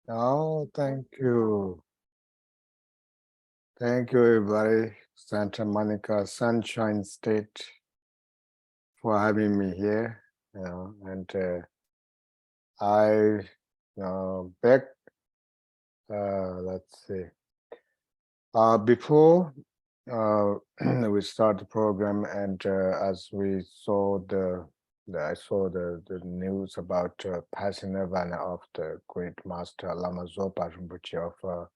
Oh, thank you. Thank you, everybody. Santa Monica Sunshine State for having me here. And I, back, let's see, before we start the program, and as we saw I saw the news about passing Nirvana of the great master Lama Zopa Rinpoche of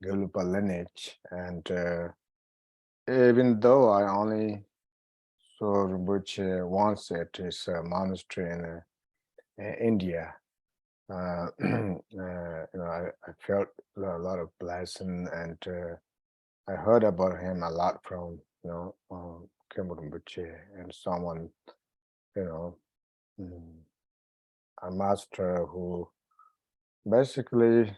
Gelugpa lineage, and even though I only saw Rinpoche once at his monastery in India, I felt a lot of blessing, and I heard about him a lot from Khmer Rinpoche and someone, you know, mm, a master who basically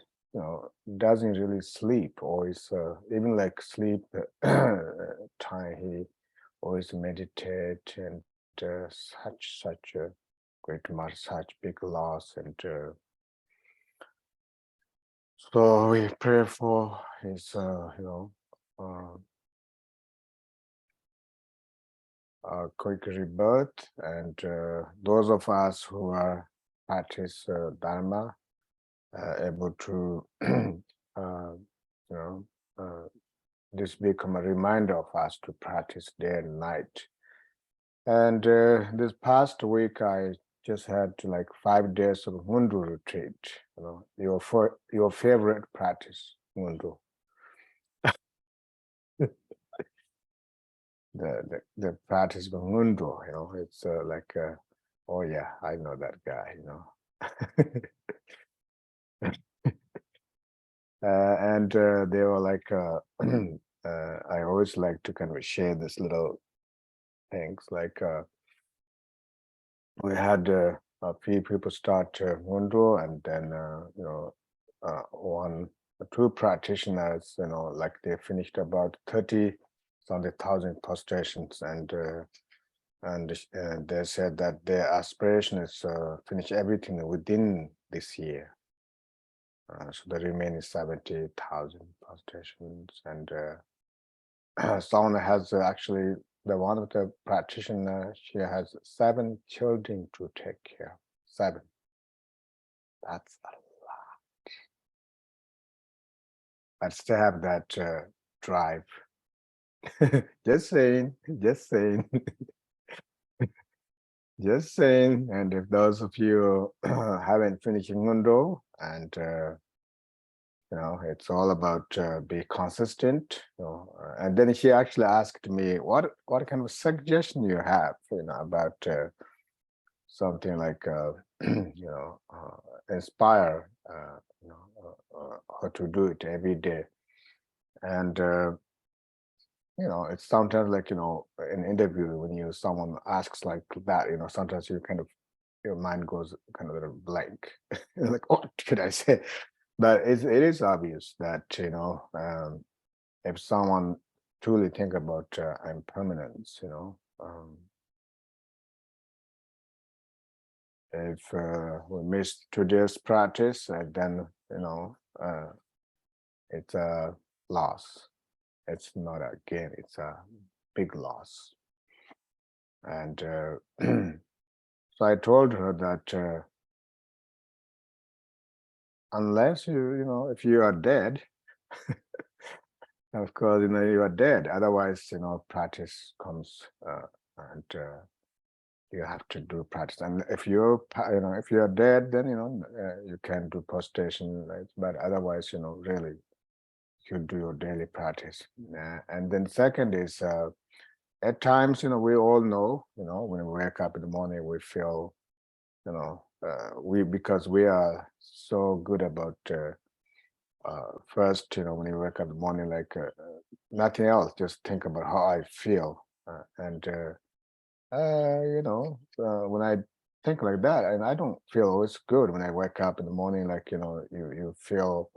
doesn't really sleep, or is even like sleep time. He always meditate, and such a great matter, such big loss, and so we pray for his uh, quick rebirth, and those of us who are at his dharma able to you know this become a reminder of us to practice day and night. And this past week, I just had like 5 days of Mundu retreat. Your favorite practice, Mundu. The practice of Mundu. It's like, oh yeah, I know that guy. And they were like, I always like to kind of share this little things. Like we had a few people start Mundu, and then one or two practitioners, like they finished about 30 something thousand prostrations, and they said that their aspiration is finish everything within this year. So the remaining 70,000 prostrations, and someone has actually, the one of the practitioner, she has 7 children to take care of. 7. That's a lot. But still have that drive. Just saying, just saying, just saying. And if those of you haven't finished Mundo, and it's all about be consistent. And then she actually asked me, what kind of suggestion you have, about something like inspire her to do it every day. And it's sometimes like an interview, when someone asks like that, sometimes you kind of, your mind goes kind of blank. Like, what should I say? But it is obvious that if someone truly think about impermanence, if we miss today's practice, then it's a loss. It's not a gain, it's a big loss. And so I told her that unless if you are dead, of course, you are dead. Otherwise, practice comes, and you have to do practice. And if if you're dead, then you can do prostration, right? But otherwise, really, you do your daily practice. And then second is, at times, we all know, when we wake up in the morning, we feel, because we are so good about first, when you wake up in the morning, like nothing else, just think about how I feel. When I think like that, and I don't feel always good when I wake up in the morning, like, you feel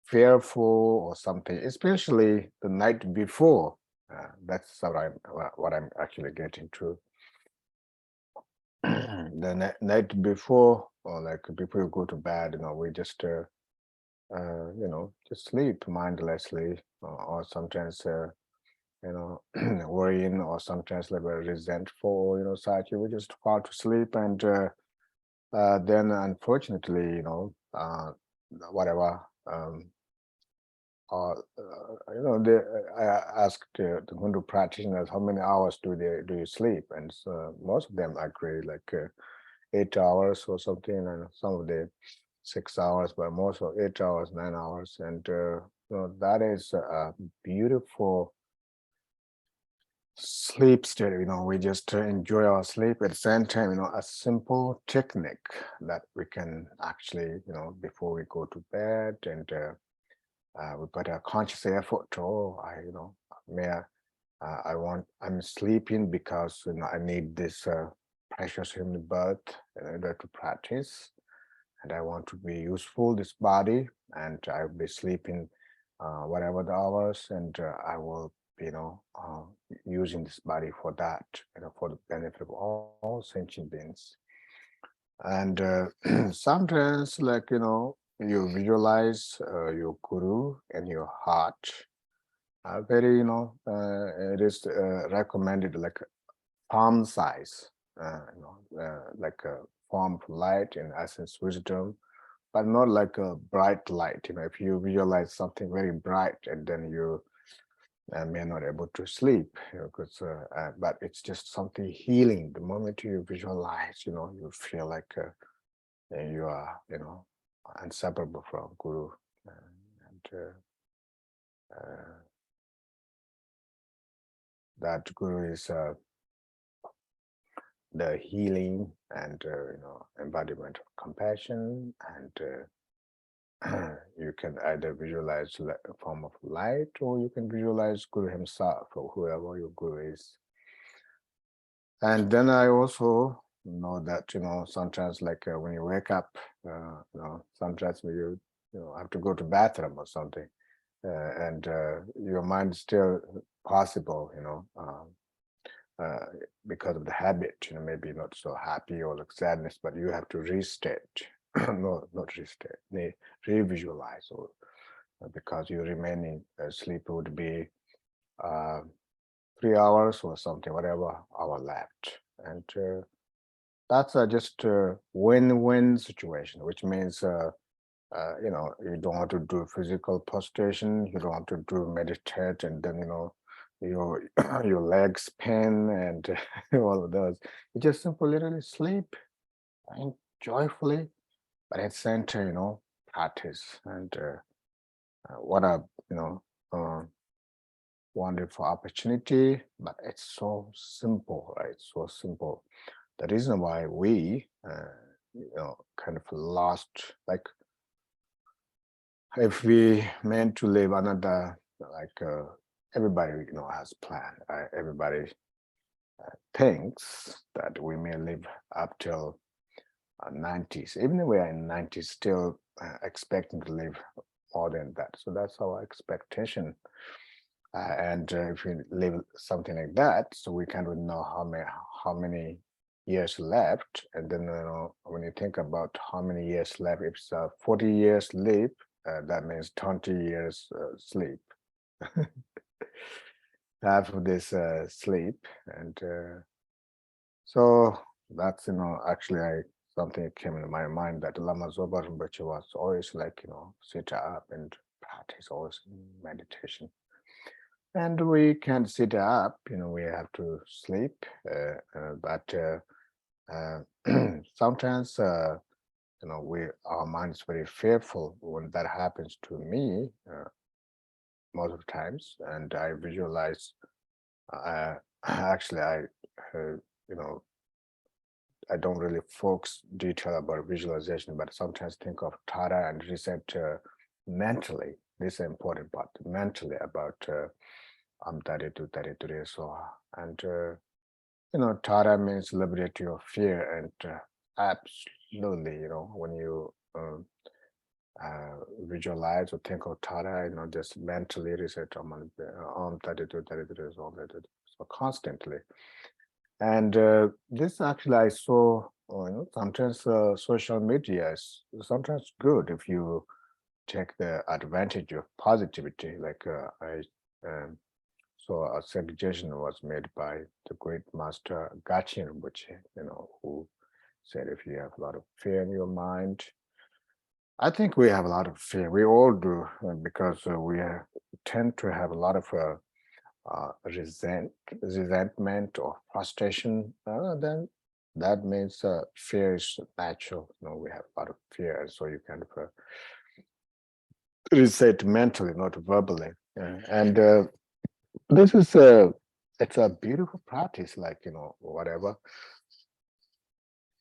fearful or something, especially the night before. That's what I'm actually getting to. The night before, or like before you go to bed, we just just sleep mindlessly, or sometimes, worrying, or sometimes like very resentful, such you would just fall to sleep, and then unfortunately, whatever, they I asked the Hindu practitioners how many hours do you sleep, and so most of them agree like 8 hours or something, and some of the 6 hours, but most of 8 hours, 9 hours, and that is a beautiful sleep state. We just enjoy our sleep at the same time. A simple technique that we can actually, before we go to bed, and we put a conscious effort to, may I'm sleeping because I need this precious human birth in order to practice, and I want to be useful this body, and I'll be sleeping whatever the hours, and I will be, using this body for that, for the benefit of all sentient beings. And sometimes, like, you visualize your guru in your heart. Very, it is recommended like palm size, like a form of light, in essence, wisdom, but not like a bright light. If you visualize something very bright, and then you may not able to sleep, because but it's just something healing. The moment you visualize, you feel like you are, inseparable from Guru, and that Guru is the healing and embodiment of compassion, and you can either visualize a form of light, or you can visualize Guru himself, or whoever your Guru is. And then I also know that, sometimes, like when you wake up, sometimes you have to go to bathroom or something, and your mind is still possible, uh, because of the habit, maybe not so happy or like sadness, but you have to restate, no, not restate, revisualize, or because you remaining sleep would be uh, 3 hours or something, whatever hour left, and that's just a win-win situation, which means you don't want to do physical prostration, you don't want to do meditate, and then your your legs pain, and all of those. You just simply literally sleep and joyfully, but at the same time, practice. And what a uh, wonderful opportunity, but it's so simple, right? So simple. The reason why we kind of lost, like, if we meant to live another, like, everybody has plan, right? Everybody thinks that we may live up till 90s, even if we are in 90s, still expecting to live more than that. So that's our expectation, and if we live something like that, so we kind of know how many years left. And then when you think about how many years left, if it's 40 years live, that means 20 years sleep. Half of this sleep, and so that's, actually, something that came into my mind, that Lama Zoba Rinpoche was always like, sit up and practice always meditation. And we can't sit up, we have to sleep, but sometimes, our mind is very fearful when that happens to me, most of the times, and I visualize, actually, uh, you know, I don't really focus detail about visualization, but sometimes think of Tara and reset mentally. This is an important part, mentally, about 32, 33. So, and Tara means liberate your fear, and absolutely, when you visualize or think of Tara, just mentally reset on 32, 33, so that, so constantly. And this actually I saw, sometimes social media is sometimes good if you take the advantage of positivity. Like I um, saw a suggestion was made by the great master Gachin Rinpoche, who said if you have a lot of fear in your mind, I think we have a lot of fear. We all do because we tend to have a lot of resentment or frustration. Then that means fear is natural. We have a lot of fear, so you kind of reset mentally, not verbally. And this is it's a beautiful practice. Like whatever,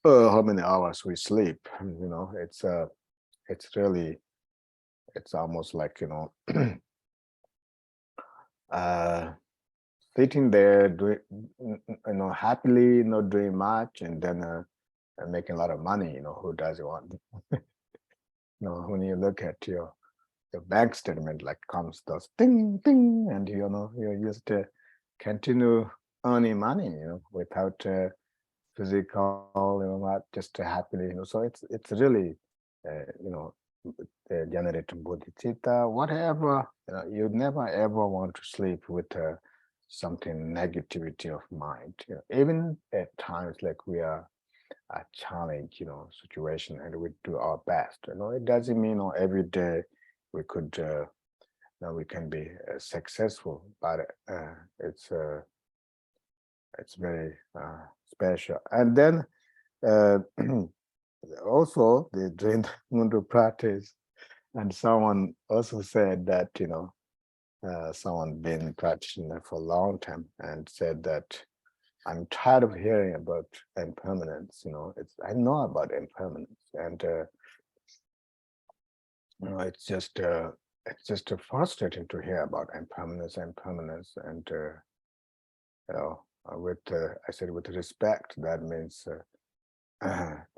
how many hours we sleep. It's really it's almost like uh sitting there doing happily not doing much and then making a lot of money. Who doesn't want when you look at your bank statement, like comes those ding ding, and you just continue earning money without physical not just happily so it's really uh, you know generate bodhicitta, whatever. You never ever want to sleep with something negativity of mind. Even at times like we are a challenge, situation, and we do our best. It doesn't mean every day we could, we can be successful, but it's uh, it's very special. And then uh, also the during the Mundu practice, and someone also said that someone been practicing for a long time and said that I'm tired of hearing about impermanence. It's I know about impermanence, and it's just frustrating to hear about impermanence, and with I said with respect, that means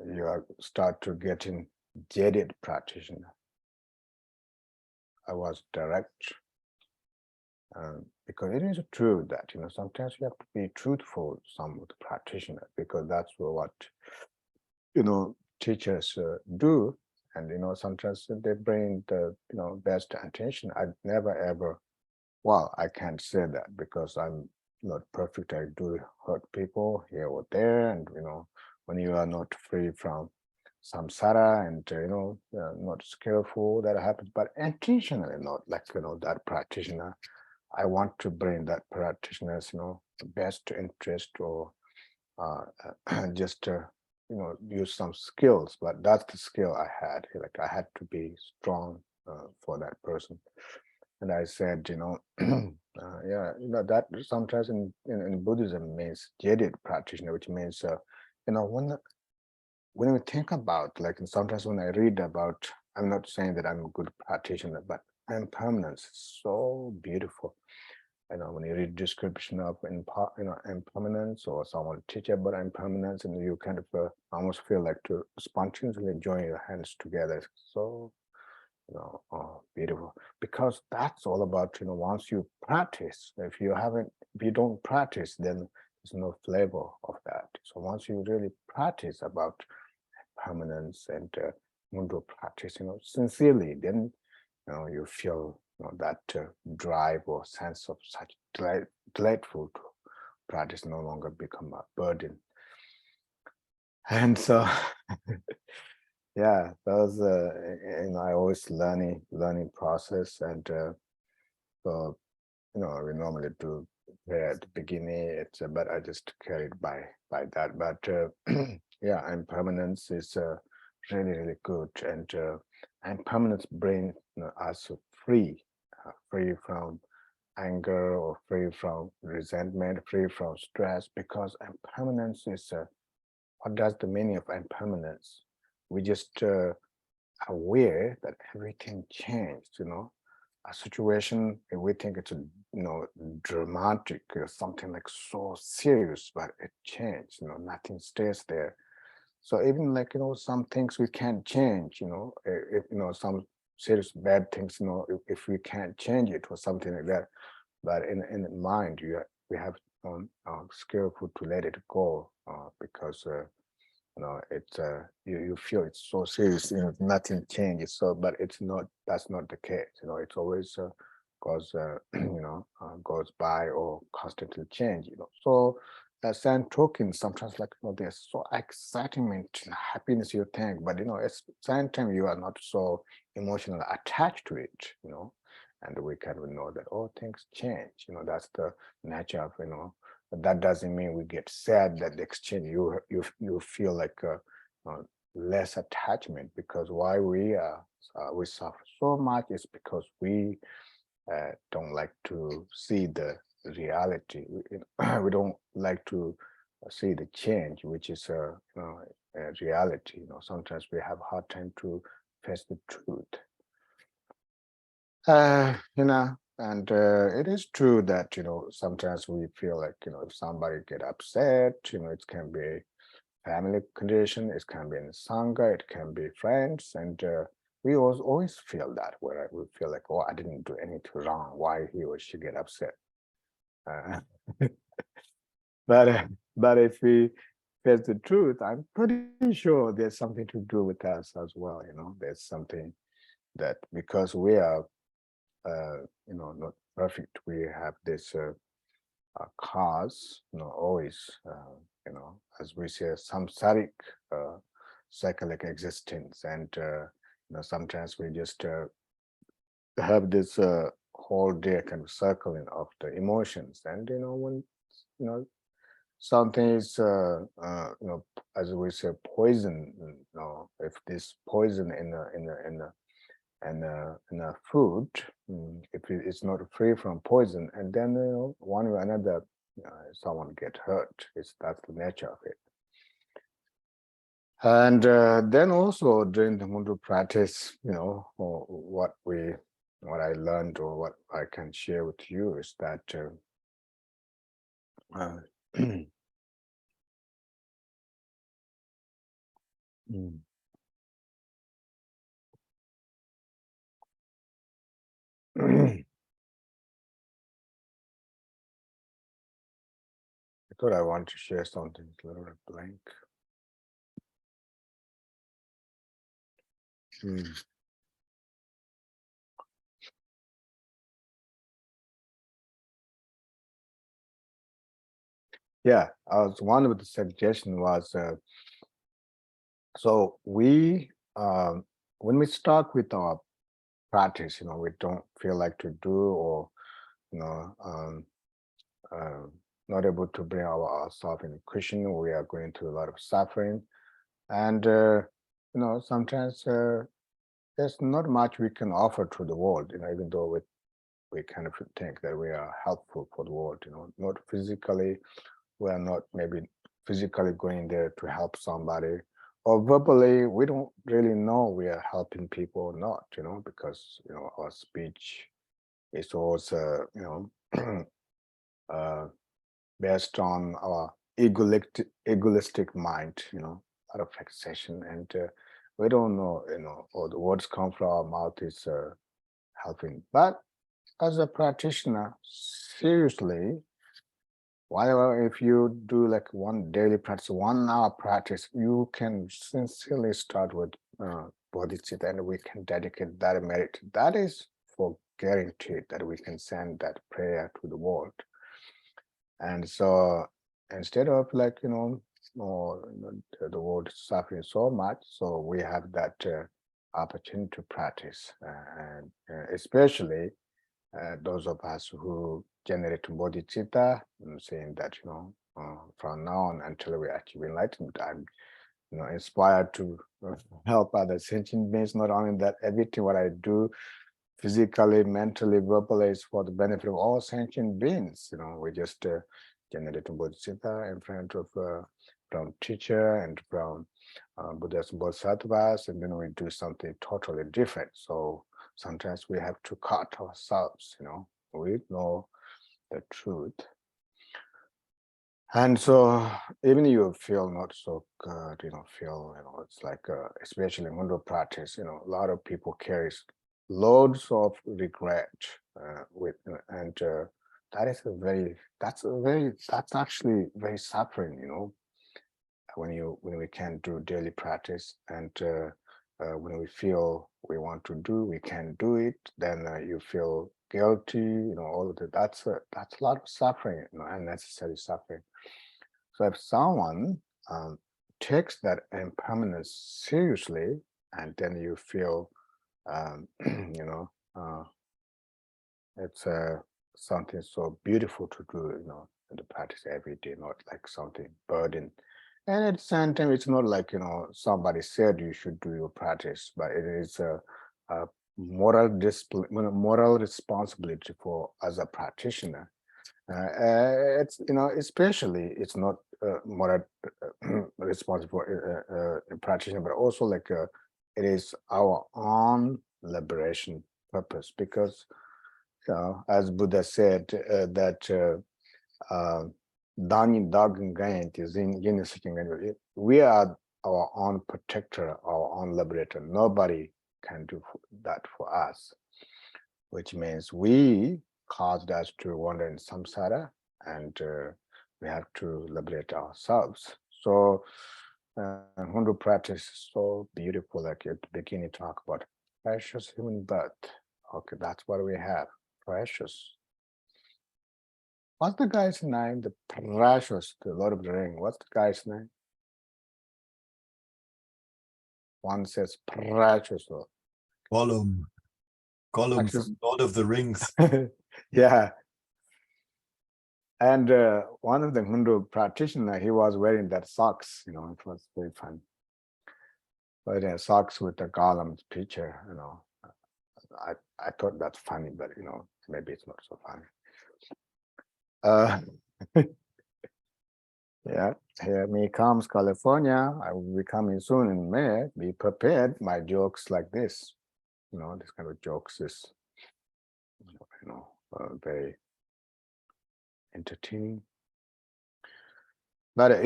you start to getting jaded practitioner. I was direct because it is true that sometimes you have to be truthful some with the practitioner because that's what teachers do, and sometimes they bring the best intention. I never ever, well, I can't say that because I'm not perfect. I do hurt people here or there, and when you are not free from samsara and not skillful, that happens. But intentionally, not like that practitioner. I want to bring that practitioner's best interest or just use some skills, but that's the skill I had. Like I had to be strong for that person. And I said, yeah, that sometimes in Buddhism means jaded practitioner, which means, when we think about, like, and sometimes when I read about, I'm not saying that I'm a good practitioner, but impermanence is so beautiful. When you read description of impermanence, or someone teach about impermanence, and you kind of almost feel like to spontaneously join your hands together. It's so beautiful, because that's all about once you practice. If you don't practice, then there's no flavor of that. So once you really practice about permanence and mundo practice sincerely, then you feel that drive or sense of such delightful to practice no longer become a burden. And so yeah, that was I always learning process. And so we normally do prayer at the beginning, but I just carried by that. But yeah, impermanence is really good, and impermanence brings us free from anger, or free from resentment, free from stress, because impermanence is what does the meaning of impermanence? We just aware that everything changed. A situation, we think it's dramatic or something like so serious, but it changed. Nothing stays there. So even like some things we can't change. If some serious bad things. If we can't change it or something like that, but in mind, we have skillful to let it go because it's you feel it's so serious, nothing changes. So, but it's not. That's not the case. It's always goes goes by or constantly change. So same token sometimes like there's so excitement and happiness you think, but at same time you are not so emotionally attached to it. And we kind of know that things change. That's the nature of but that doesn't mean we get sad that the exchange you feel like uh, less attachment, because why we suffer so much is because we don't like to see the reality. We don't like to see the change, which is a reality. Sometimes we have a hard time to face the truth. And it is true that sometimes we feel like if somebody get upset, it can be family condition, it can be in sangha, it can be friends, and we always feel that where we feel like, oh, I didn't do anything wrong, why he or she get upset. Uh, but but if we face the truth, I'm pretty sure there's something to do with us as well. There's something that because we are not perfect, we have this cause, always, as we say, samsaric cyclic existence, and sometimes we just have this whole day kind of circling of the emotions, and when you know something is as we say poison. If this poison in a food, if it's not free from poison, and then one way or another someone get hurt. That's the nature of it. And then also during the Mundu practice, or what I learned or what I can share with you is that uh, mm, I thought I want to share something a little bit blank. Mm. Yeah, one of the suggestion was so we when we start with our practice, we don't feel like to do, or you know um, uh, not able to bring ourselves in cushion. We are going through a lot of suffering, and sometimes there's not much we can offer to the world. Even though we kind of think that we are helpful for the world. Not physically, we are not maybe physically going there to help somebody, or verbally we don't really know we are helping people or not. Because our speech is also uh, based on our egoistic mind, out of fixation, and we don't know, or the words come from our mouth is helping. But as a practitioner, seriously, whatever, if you do like one daily practice, 1 hour practice, you can sincerely start with bodhicitta, and we can dedicate that merit. That is for guaranteed that we can send that prayer to the world. And so instead of like, or, the world is suffering so much, so we have that opportunity to practice, and especially those of us who generate bodhicitta, saying that, from now on until we achieve enlightenment, I'm, inspired to help other sentient beings. Not only that, everything what I do physically, mentally, verbally is for the benefit of all sentient beings. We just generate bodhicitta in front of from teacher and from Buddhas and Bodhisattvas, and then we do something totally different. So sometimes we have to cut ourselves. We know the truth, and so even you feel not so good, feel, it's like, especially in Mundo practice, a lot of people carries loads of regret with, and that's actually very suffering, when we can do daily practice, and when we feel we want to do, we can do it, then you feel guilty, all of that. That's a lot of suffering, unnecessary suffering. So if someone takes that impermanence seriously, and then you feel, you know, it's something so beautiful to do, in the practice every day, not like something burden. And at the same time, it's not like, somebody said you should do your practice, but it is a moral discipline, moral responsibility for as a practitioner. It's, especially it's not moral responsible practitioner, but also like it is our own liberation purpose, because as Buddha said, that Dani Dagun Gayant is in we are our own protector, our own liberator. Nobody can do that for us, which means we caused us to wander in samsara, and we have to liberate ourselves. So Hindu practice is so beautiful. Like at the beginning, talk about precious human birth. Okay, that's what we have. Precious. What's the guy's name? The Precious, the Lord of the Ring. What's the guy's name? One says Precious. Gollum. Gollum from Lord of the Rings. Yeah. And one of the Hindu practitioners, he was wearing that socks, it was very fun. But socks with the Gollum's picture, I thought that's funny, but maybe it's not so funny. Yeah, here me comes California. I will be coming soon in May. Be prepared. My jokes like this, this kind of jokes is, very entertaining. But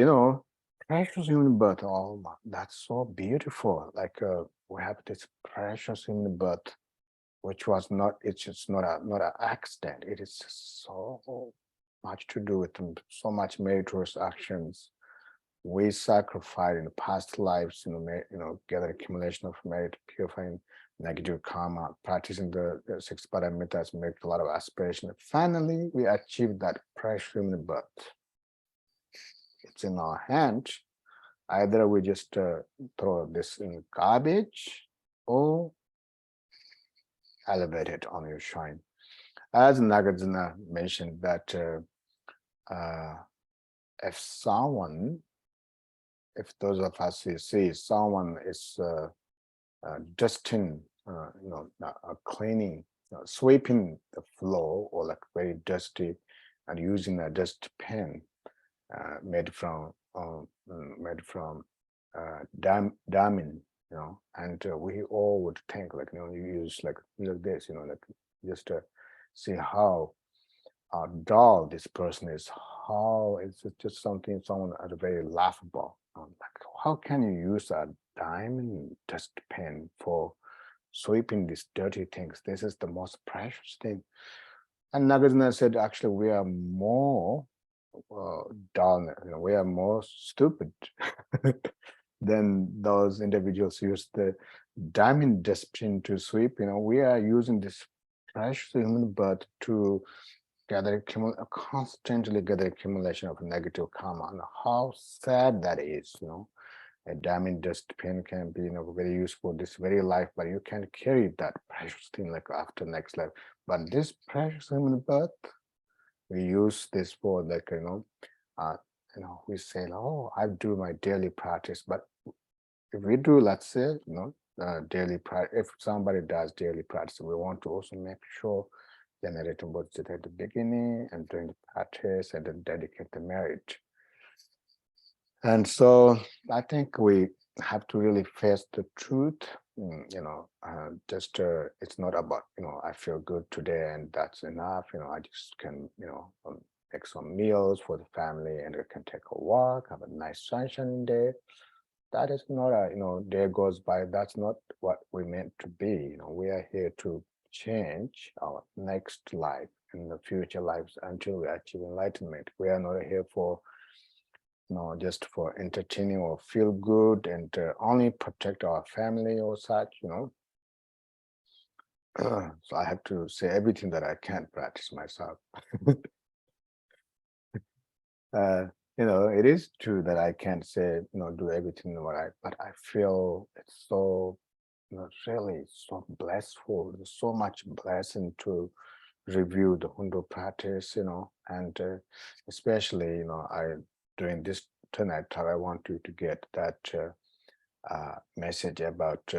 precious human birth. Oh, that's so beautiful. Like we have this precious human birth, which was not. It's just not an accident. It is just so much to do with them, so much meritorious actions we sacrificed in the past lives, gather accumulation of merit, purifying negative karma, practicing the six paramitas, make a lot of aspiration. Finally, we achieved that precious human birth. It's in our hand. Either we just throw this in garbage or elevate it on your shrine. As Nagarjuna mentioned that if those of us who see someone is dusting, cleaning, sweeping the floor, or like very dusty, and using a dust pen made from diamond, and we all would think like, you use like this, like just to see how dull this person is, how it's just something someone at very laughable. Like, how can you use a diamond dust pen for sweeping these dirty things? This is the most precious thing. And Nagarjuna said, actually, we are more dull, we are more stupid than those individuals who use the diamond dust pen to sweep. We are using this precious human birth to constantly gather accumulation of negative karma, and how sad that is. A diamond dust pen can be very useful this very life, but you can carry that precious thing like after next life. But this precious human birth, we use this for like we say, oh, I do my daily practice. But if we do, let's say, daily practice, if somebody does daily practice, we want to also make sure generating bodhicitta at the beginning and doing the practice and then dedicate the merit. And so I think we have to really face the truth. It's not about, I feel good today and that's enough. I just can, make some meals for the family and I can take a walk, have a nice sunshine day. That is not day goes by. That's not what we meant to be. We are here to change our next life and the future lives until we achieve enlightenment. We are not here for just for entertaining or feel good and only protect our family or such, so I have to say everything that I can't practice myself. uh, it is true that I can't say, do everything what but I feel it's so, really so blissful. There's so much blessing to review the Hundu practice, and especially, I during this tonight, I want you to get that message about,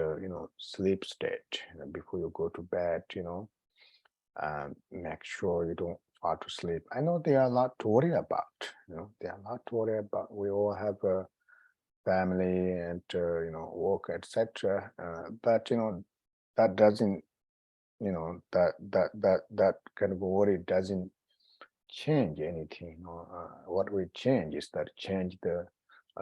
sleep state, before you go to bed, make sure you don't fall to sleep. I know there are a lot to worry about, there are a lot to worry about. We all have a family and, work, etc. But, that doesn't, that kind of worry doesn't change anything. What we change is that change the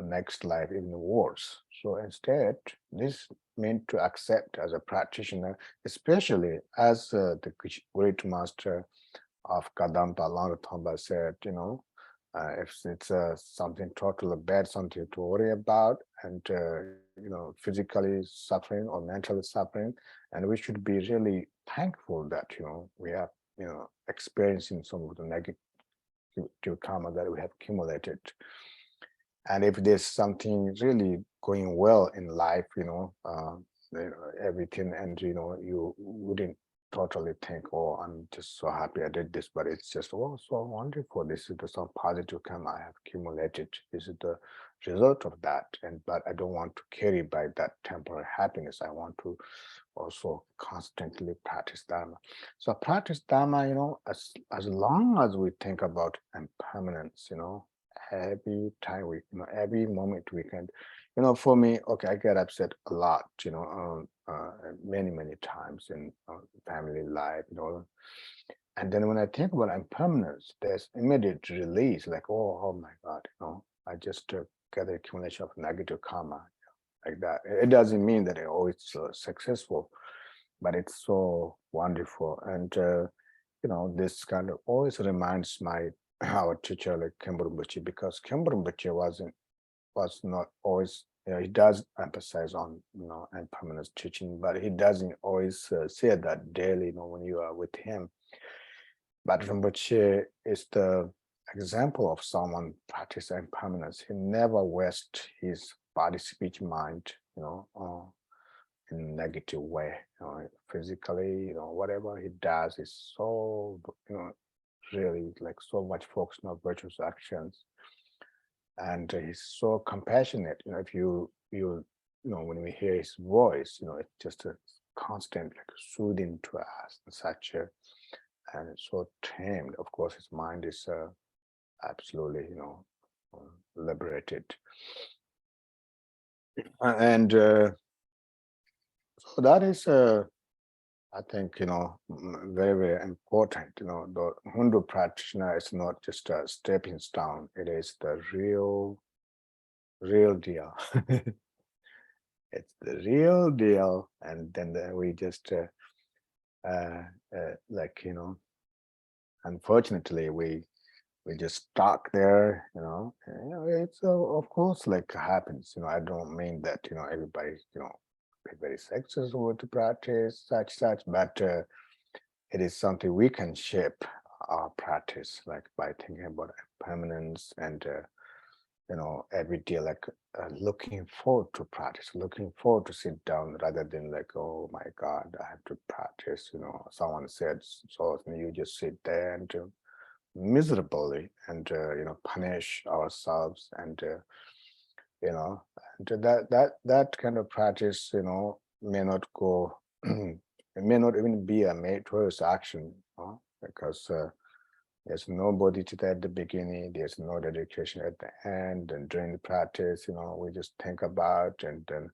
next life even worse. So instead, this meant to accept as a practitioner, especially as the great master of Kadampa Langatamba said, if it's something totally bad, something to worry about, and physically suffering or mentally suffering, and we should be really thankful that we are experiencing some of the negative karma that we have accumulated. And if there's something really going well in life, everything, and you wouldn't totally think, oh, I'm just so happy I did this, but it's just, oh, so wonderful. This is the some positive karma I have accumulated. This is the result of that. And but I don't want to carry by that temporary happiness. I want to also constantly practice dharma. So practice dharma, as long as we think about impermanence, every time we, every moment we can, for me, okay, I get upset a lot, many times in family life, and then when I think about impermanence, there's immediate release, like, oh my God, I just get the accumulation of negative karma like that. It doesn't mean that it always successful, but it's so wonderful. And this kind of always reminds my our teacher like Kembrumbuchi, because Kembrumbuchi was not always, he does emphasize on impermanence teaching, but he doesn't always say that daily, when you are with him. But Rinpoche is the example of someone practicing impermanence. He never wastes his body, speech, mind, in a negative way. Physically, whatever he does is so, really like so much focused on virtuous actions. And he's so compassionate. If when we hear his voice, it's just a constant, like soothing to us, and such a, and it's so tamed. Of course, his mind is absolutely, liberated. And so that is, I think, very, very important. The Hindu practitioner is not just a stepping stone; it is the real deal. It's the real deal, and then we just, like, unfortunately, we just stuck there, it's of course like happens, I don't mean that, everybody, be very successful to practice such, but it is something we can shape our practice, like by thinking about permanence and, every day, like looking forward to practice, looking forward to sit down rather than like, oh my God, I have to practice, someone said, so you just sit there and miserably and punish ourselves, and and that kind of practice may not go it may not even be a meritorious action, because there's no bodhicitta at the beginning, there's no dedication at the end, and during the practice, we just think about, and then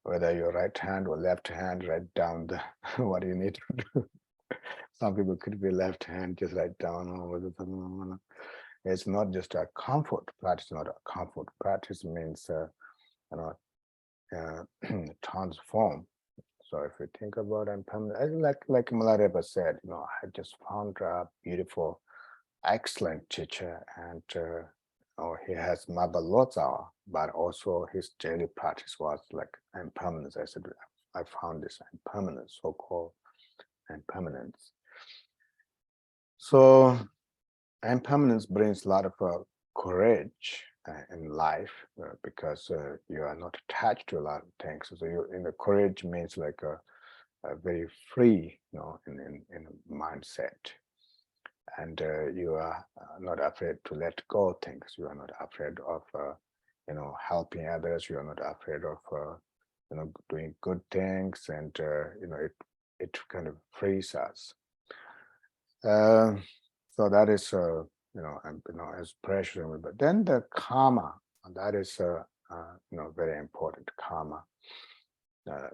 whether your right hand or left hand, write down the what you need to do. Some people could be left hand, just write down. It's not just a comfort practice, not a comfort practice means, you know, transform. So if you think about impermanence, like Milarepa said, I just found a beautiful, excellent teacher, and he has Mabalotza, but also his daily practice was like impermanence. I said, I found this impermanence, so-called impermanence. So impermanence brings a lot of courage in life because you are not attached to a lot of things. So courage means like a very free, in a mindset, and you are not afraid to let go of things. You are not afraid of, helping others. You are not afraid of, doing good things, and it kind of frees us. Uh, so that is, as pressure. But then the karma, that is, very important. Karma,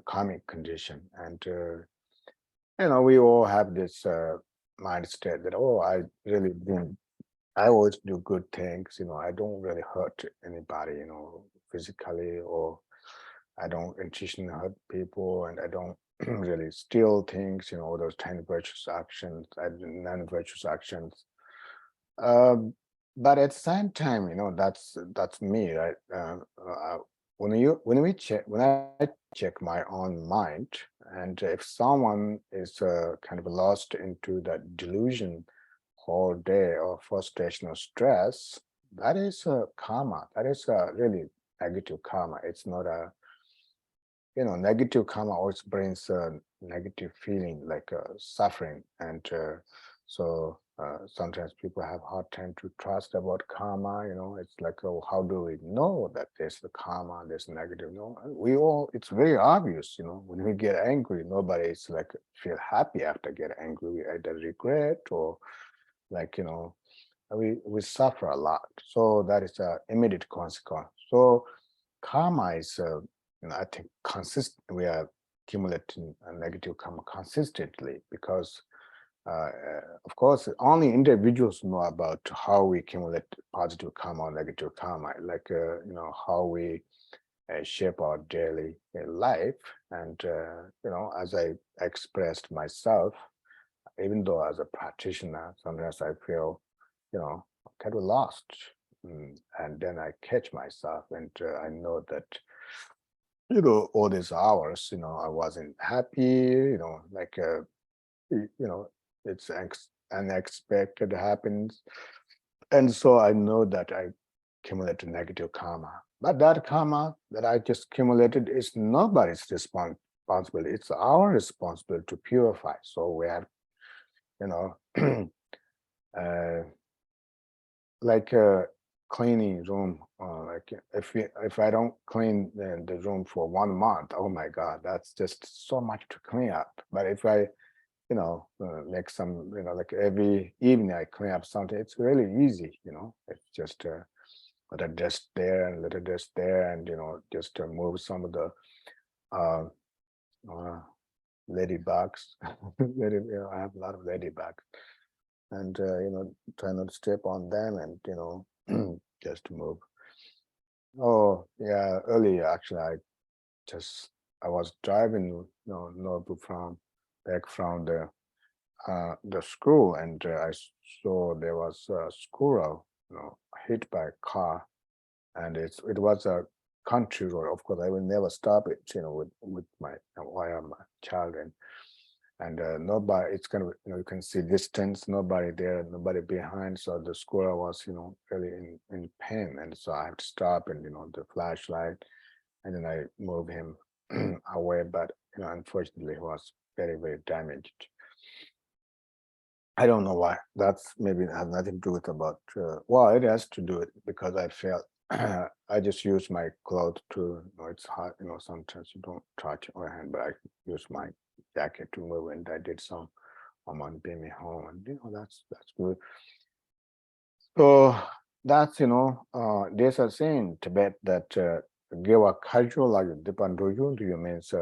karmic condition, and we all have this mindset that, oh, I always do good things. I don't really hurt anybody, physically, or I don't intentionally hurt people, and I don't really steal things, all those 10 virtuous actions, non-virtuous actions. Um, but at the same time, that's me, right? When I check my own mind, and if someone is kind of lost into that delusion whole day or frustration or stress, that is karma. That is really negative karma. It's not a, negative karma always brings a negative feeling, like suffering, and so sometimes people have hard time to trust about karma. It's like, oh, how do we know that there's the karma, there's negative? No, we all, it's very obvious. When we get angry, nobody is like feel happy after get angry. We either regret, or like, we suffer a lot. So that is a immediate consequence. So karma is, I think, consistent. We are accumulating a negative karma consistently because, of course, only individuals know about how we accumulate positive karma or negative karma, like, how we shape our daily life. And, as I expressed myself, even though as a practitioner, sometimes I feel, kind of lost. And then I catch myself, and I know that, all these hours, I wasn't happy, like, it's unexpected happens. And so I know that I accumulated negative karma. But that karma that I just accumulated is nobody's responsibility. It's our responsibility to purify. So we have, you know, uh, like a cleaning room. Like if I don't clean the room for 1 month, oh my God, that's just so much to clean up. But if I, like some, like every evening I clean up something, it's really easy. It's just let a dust there and let a dust there, and just to move some of the uh, uh, ladybugs. I have a lot of ladybugs, and try not to step on them, and just move. Oh yeah, earlier actually, just I was driving, notebook from back from the school, and I saw there was a squirrel, hit by a car, and it was a country road. Of course, I will never stop it, with my while I'm a child, and nobody. It's kind of, you can see distance, nobody there, nobody behind. So the squirrel was, really in pain, and so I have to stop, and the flashlight, and then I move him away. But unfortunately, he was very, very damaged. I don't know why. That's maybe has nothing to do with about. Well, it has to do it because I felt I just use my clothes to. It's hard. Sometimes you don't touch your hand, but I use my jacket to move, and I did some. Someone bring me home, and that's good. So that's, there's a saying in Tibet that give a casual like Dipandoyu means,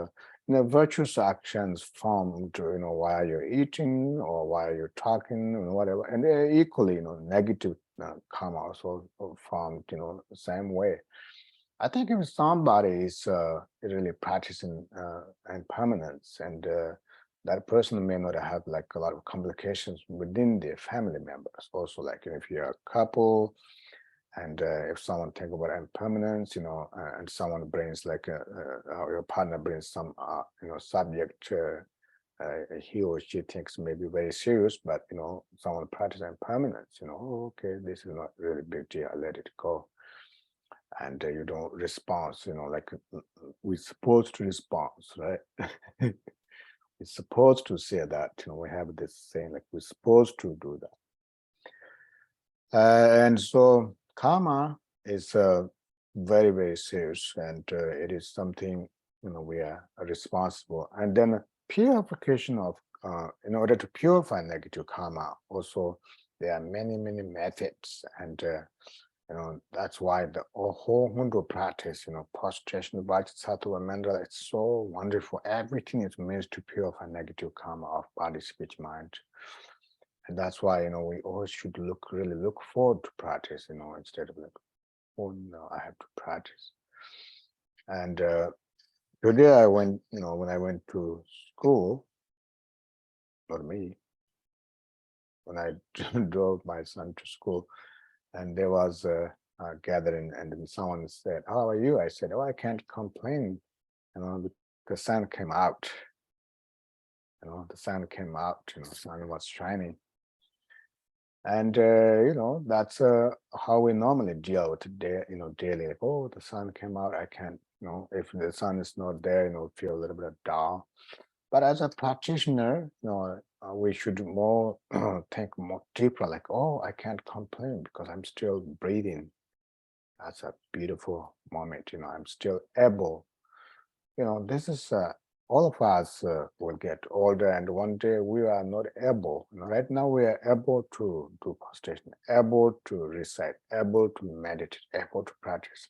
virtuous actions formed, while you're eating or while you're talking and whatever, and they're equally, negative karma also formed, the same way. I think if somebody is really practicing impermanence, and that person may not have like a lot of complications within their family members. Also, like if you're a couple And if someone think about impermanence, and someone brings like your partner brings some subject, he or she thinks maybe very serious, but someone practice impermanence, "Oh, okay, this is not really big deal, I let it go." And you don't respond, like we're supposed to respond, right? We're supposed to say that, we have this saying like we're supposed to do that. And so karma is very, very serious, and it is something we are responsible. And then purification of, in order to purify negative karma, also there are many, many methods, and that's why the whole Hindu practice, prostration, bodhisattva, mandala, it's so wonderful. Everything is meant to purify negative karma of body, speech, mind. And that's why, we always should really look forward to practice, instead of like, oh no, I have to practice. And today I went, when I went to school, not me, when I drove my son to school, and there was a gathering, and then someone said, "How are you?" I said, "Oh, I can't complain. The sun came out. The sun came out. Sun was shining." And that's how we normally deal with daily. Like, oh, the sun came out. I can't, if the sun is not there, feel a little bit of dull. But as a practitioner, we should more think more deeper. Like, oh, I can't complain because I'm still breathing. That's a beautiful moment. I'm still able. This is all of us will get older, and one day we are not able. Right now we are able to do prostration, able to recite, able to meditate, able to practice.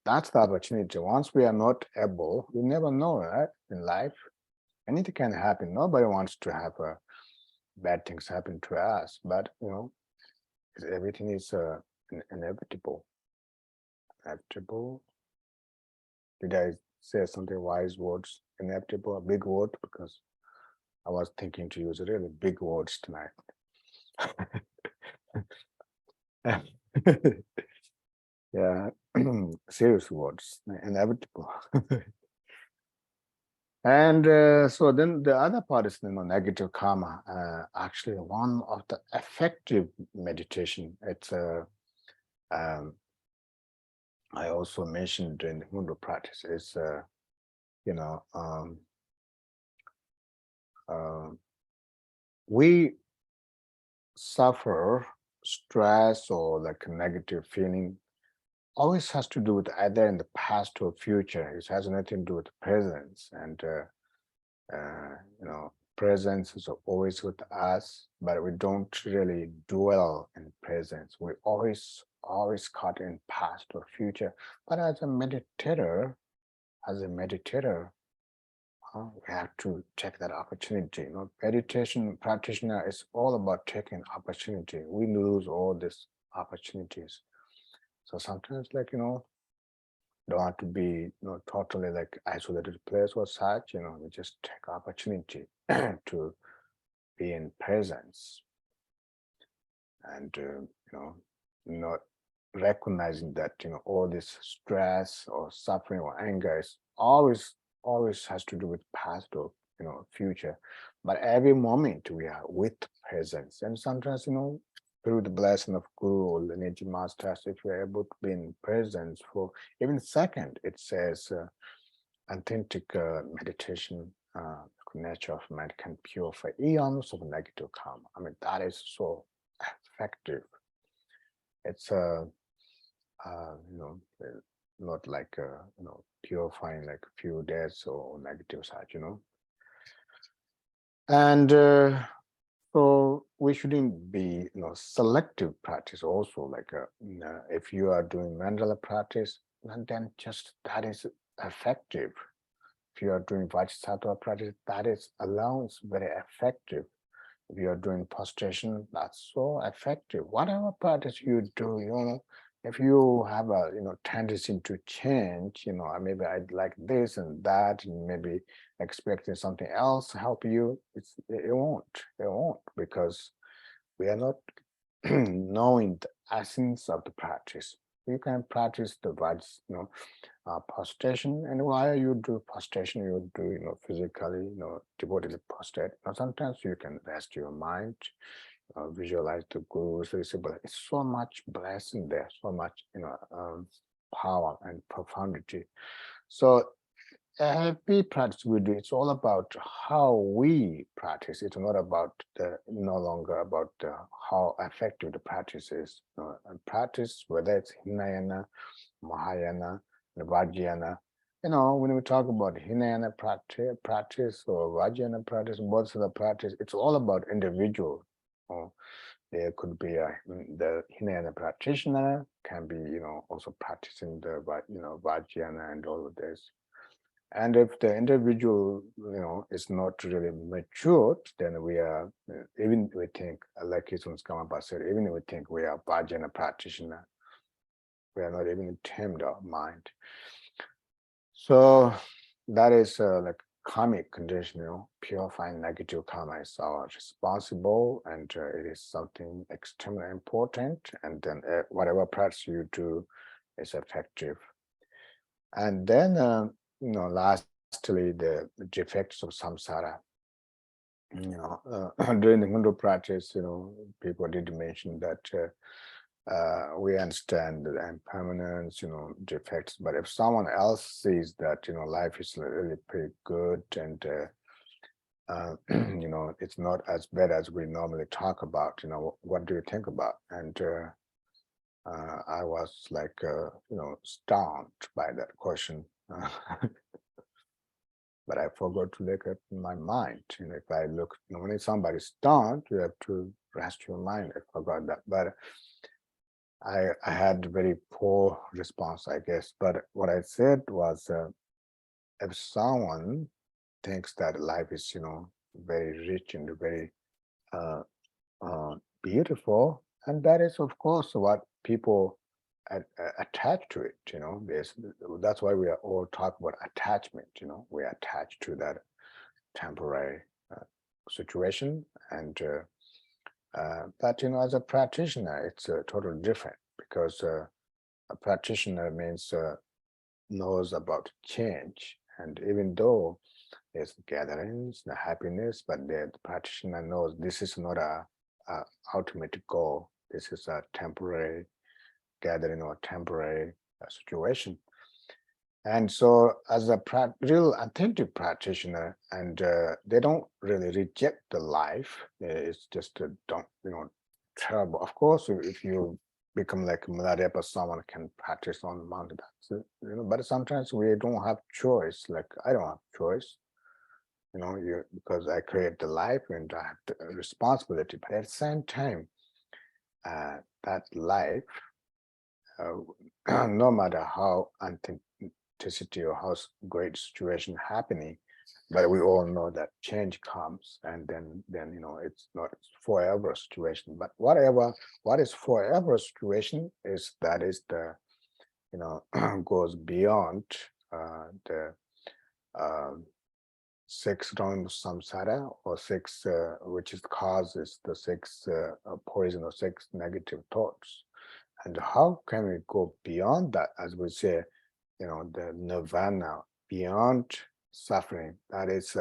That's the opportunity. Once we are not able, we never know, right? In life, anything can happen. Nobody wants to have bad things happen to us, but everything is inevitable. Inevitable. Did I say something wise words? Inevitable, a big word, because I was thinking to use really big words tonight. Yeah, serious words, inevitable. And so then the other part is negative karma. Actually, one of the effective meditation. It's um, I also mentioned during the Hindu practice is you know um, uh, we suffer stress or like a negative feeling always has to do with either in the past or future. It has nothing to do with the presence. And presence is always with us, but we don't really dwell in presence. We always caught in past or future. But as a meditator, we have to take that opportunity. Meditation practitioner is all about taking opportunity. We lose all these opportunities. So sometimes, like, don't have to be, totally like isolated place or such, we just take opportunity to be in presence, and, not recognizing that, all this stress or suffering or anger is always has to do with past or, future. But every moment we are with presence. And sometimes, through the blessing of Guru or lineage masters, if you're able to be in presence for even a second, it says authentic meditation, nature of mind can purify eons of negative karma. I mean, that is so effective. It's not like purifying like a few days or negative side, and so we shouldn't be selective practice also, like if you are doing mandala practice, then just that is effective. If you are doing vajrasattva practice, that is alone very effective. If you are doing prostration, that's so effective. Whatever practice you do, if you have a tendency to change, maybe I'd like this and that, and maybe expecting something else to help you, it won't, because we are not knowing the essence of the practice. you can practice the Vaj, prostration. And while you do prostration, you do, physically, devotedly prostrate. Now, sometimes you can rest your mind, visualize the Guru's visible. It's so much blessing there, so much, power and profundity. So every practice we do, it's all about how we practice. It's not about no longer about how effective the practice is. And practice, whether it's Hinayana, Mahayana, and Vajrayana. When we talk about Hinayana practice or Vajrayana practice, both of the practice, it's all about individual. There could be the Hinayana practitioner can be, also practicing the, Vajrayana and all of this. And if the individual, is not really matured, then we are, even we think, like Kisum's Kamapa said, even if we think we are Vajrayana practitioner, we are not even tamed our mind. So that is like karmic condition, purifying negative karma is our responsible, and it is something extremely important. And then whatever practice you do is effective. And then, lastly, the defects of samsara. During the Hindu practice, people did mention that we understand the impermanence, defects. But if someone else sees that, life is really pretty good and, it's not as bad as we normally talk about, what do you think about? And I was like, stunned by that question. But I forgot to look at my mind. If I look, when somebody's stunned, you have to rest your mind. I forgot that. But I had very poor response, I guess. But what I said was, if someone thinks that life is, very rich and very beautiful, and that is, of course, what people attach to it. That's why we are all talking about attachment. We are attached to that temporary situation, and but as a practitioner, it's totally different, because a practitioner means knows about change, and even though there's gatherings, the happiness, but the practitioner knows this is not a ultimate goal. This is a temporary gathering or temporary situation. And so, as a real authentic practitioner, and they don't really reject the life. It's just don't, terrible. Of course, if you become like Milarepa, someone can practice on the mountain. But sometimes we don't have choice. Like I don't have choice. Because I create the life and I have the responsibility. But at the same time, that life, no matter how authenticity or how great situation happening, but we all know that change comes, and then it's not forever situation. But what is forever situation is that is the goes beyond the six rounds of samsara, or six, which is causes the six poison or six negative thoughts. And how can we go beyond that, as we say, the nirvana, beyond suffering? That is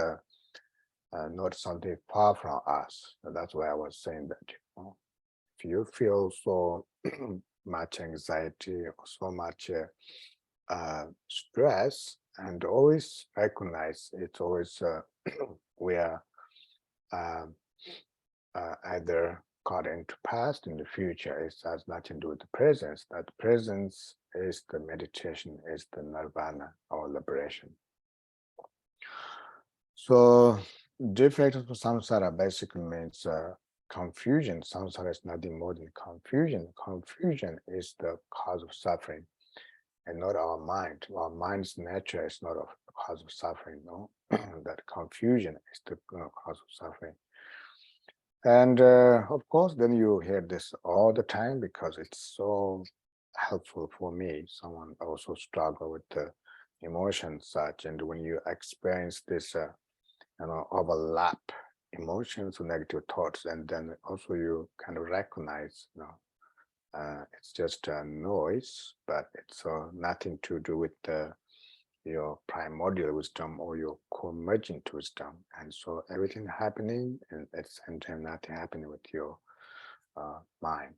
not something far from us. So that's why I was saying that, if you feel so much anxiety or so much stress, and always recognize it's always we are either caught into past and the future. It has nothing to do with the presence. That presence is the meditation, is the nirvana or liberation. So defect of samsara basically means confusion. Samsara is nothing more than confusion. Confusion is the cause of suffering, and not our mind. Our mind's nature is not a cause of suffering. No, that confusion is the cause of suffering. And of course, then you hear this all the time because it's so helpful for me. Someone also struggle with the emotions such, and when you experience this, overlap emotions or negative thoughts, and then also you kind of recognize, It's just a noise, but it's nothing to do with your primordial wisdom or your co-emergent wisdom. And so everything happening, and at the same time, nothing happening with your mind.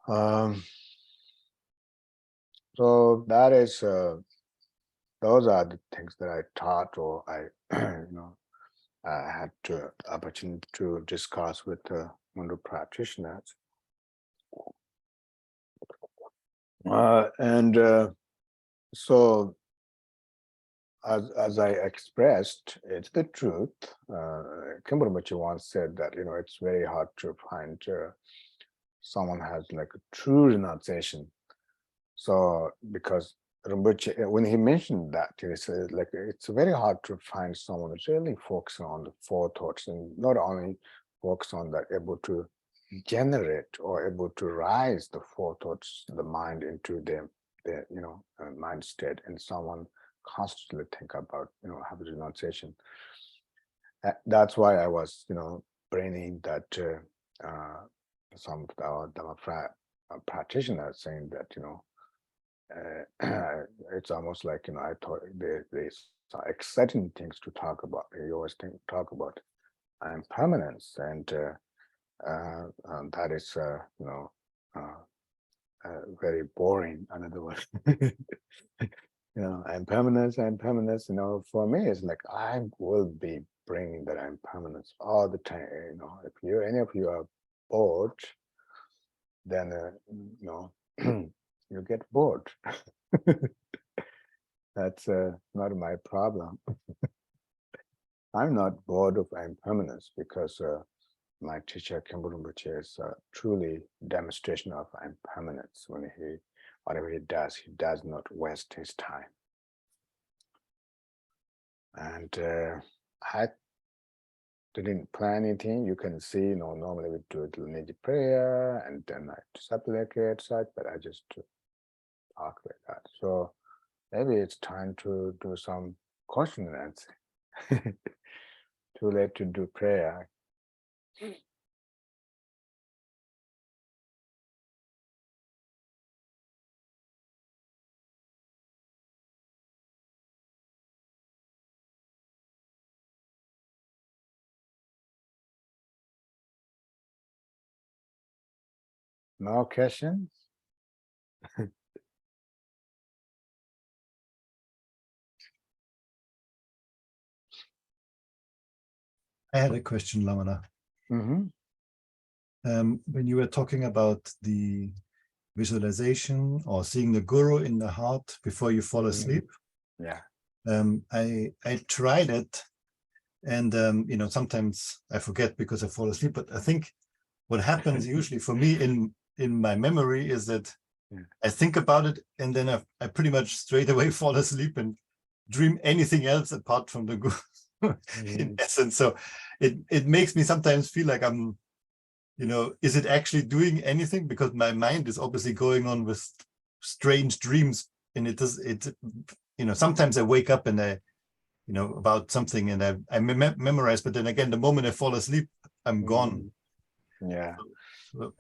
Um, so that is, those are the things that I taught, or I, I had to opportunity to discuss with Mundu practitioners. And so as I expressed, it's the truth. Kimbermachi once said that, it's very hard to find someone has like a true renunciation. So because Rinpoche, when he mentioned that, he said like it's very hard to find someone that's really focusing on the four thoughts, and not only focus on that, able to generate or able to rise the four thoughts, the mind into the mind state, and someone constantly think about have a renunciation. That's why I was bringing that some of our Dhamma practitioners saying that it's almost like I thought there's exciting things to talk about. You always talk about impermanence, and that is very boring. Another one, impermanence. For me, it's like I will be bringing that impermanence all the time. If any of you are bored, then you get bored. That's not my problem. I'm not bored of impermanence, because my teacher Khenpo Rinpoche is truly demonstration of impermanence. When whatever he does not waste his time. And I didn't plan anything. You can see, normally we do a lineage prayer and then I supplicate such, but I just talk like that. So maybe it's time to do some question and answer. Too late to do prayer. No questions? I had a question, Lamana. Mm-hmm. When you were talking about the visualization or seeing the guru in the heart before you fall asleep, Yeah. I tried it, and sometimes I forget because I fall asleep. But I think what happens usually for me in my memory is that I think about it, and then I pretty much straight away fall asleep and dream anything else apart from the guru. In essence, so it makes me sometimes feel like I'm, is it actually doing anything? Because my mind is obviously going on with strange dreams, and sometimes I wake up and I, about something, and I memorize, but then again, the moment I fall asleep, I'm gone. Yeah.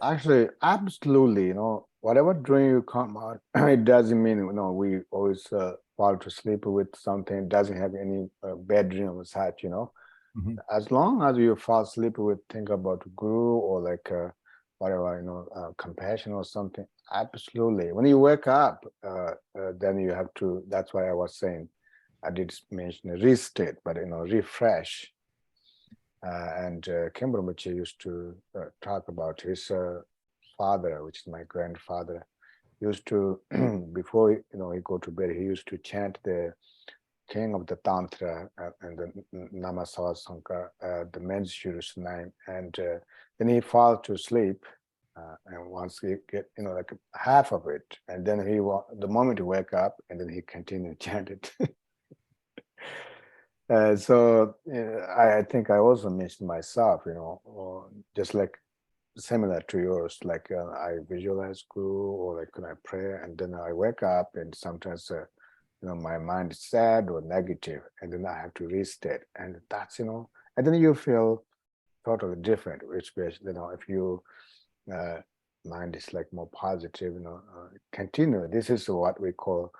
Actually, absolutely. Whatever dream you come out, it doesn't mean we always fall to sleep with something. It doesn't have any bad dream as such. As long as you fall asleep with think about guru or like whatever compassion or something. Absolutely. When you wake up, then you have to. That's why I was saying, I did mention restate, but refresh. And Khenpo Rinpoche used to talk about his father, which is my grandfather, used to before he go to bed, he used to chant the king of the tantra and the Namasava Sankar, the Mensu's name, and then he falls to sleep. And once he get like half of it, and then the moment he wake up, and then he continue chant it. So I think I also mentioned myself, or just like similar to yours, like I visualize guru, or like when I pray, and then I wake up, and sometimes my mind is sad or negative, and then I have to restate, and that's and then you feel totally different. Which if you mind is like more positive, continue. This is what we call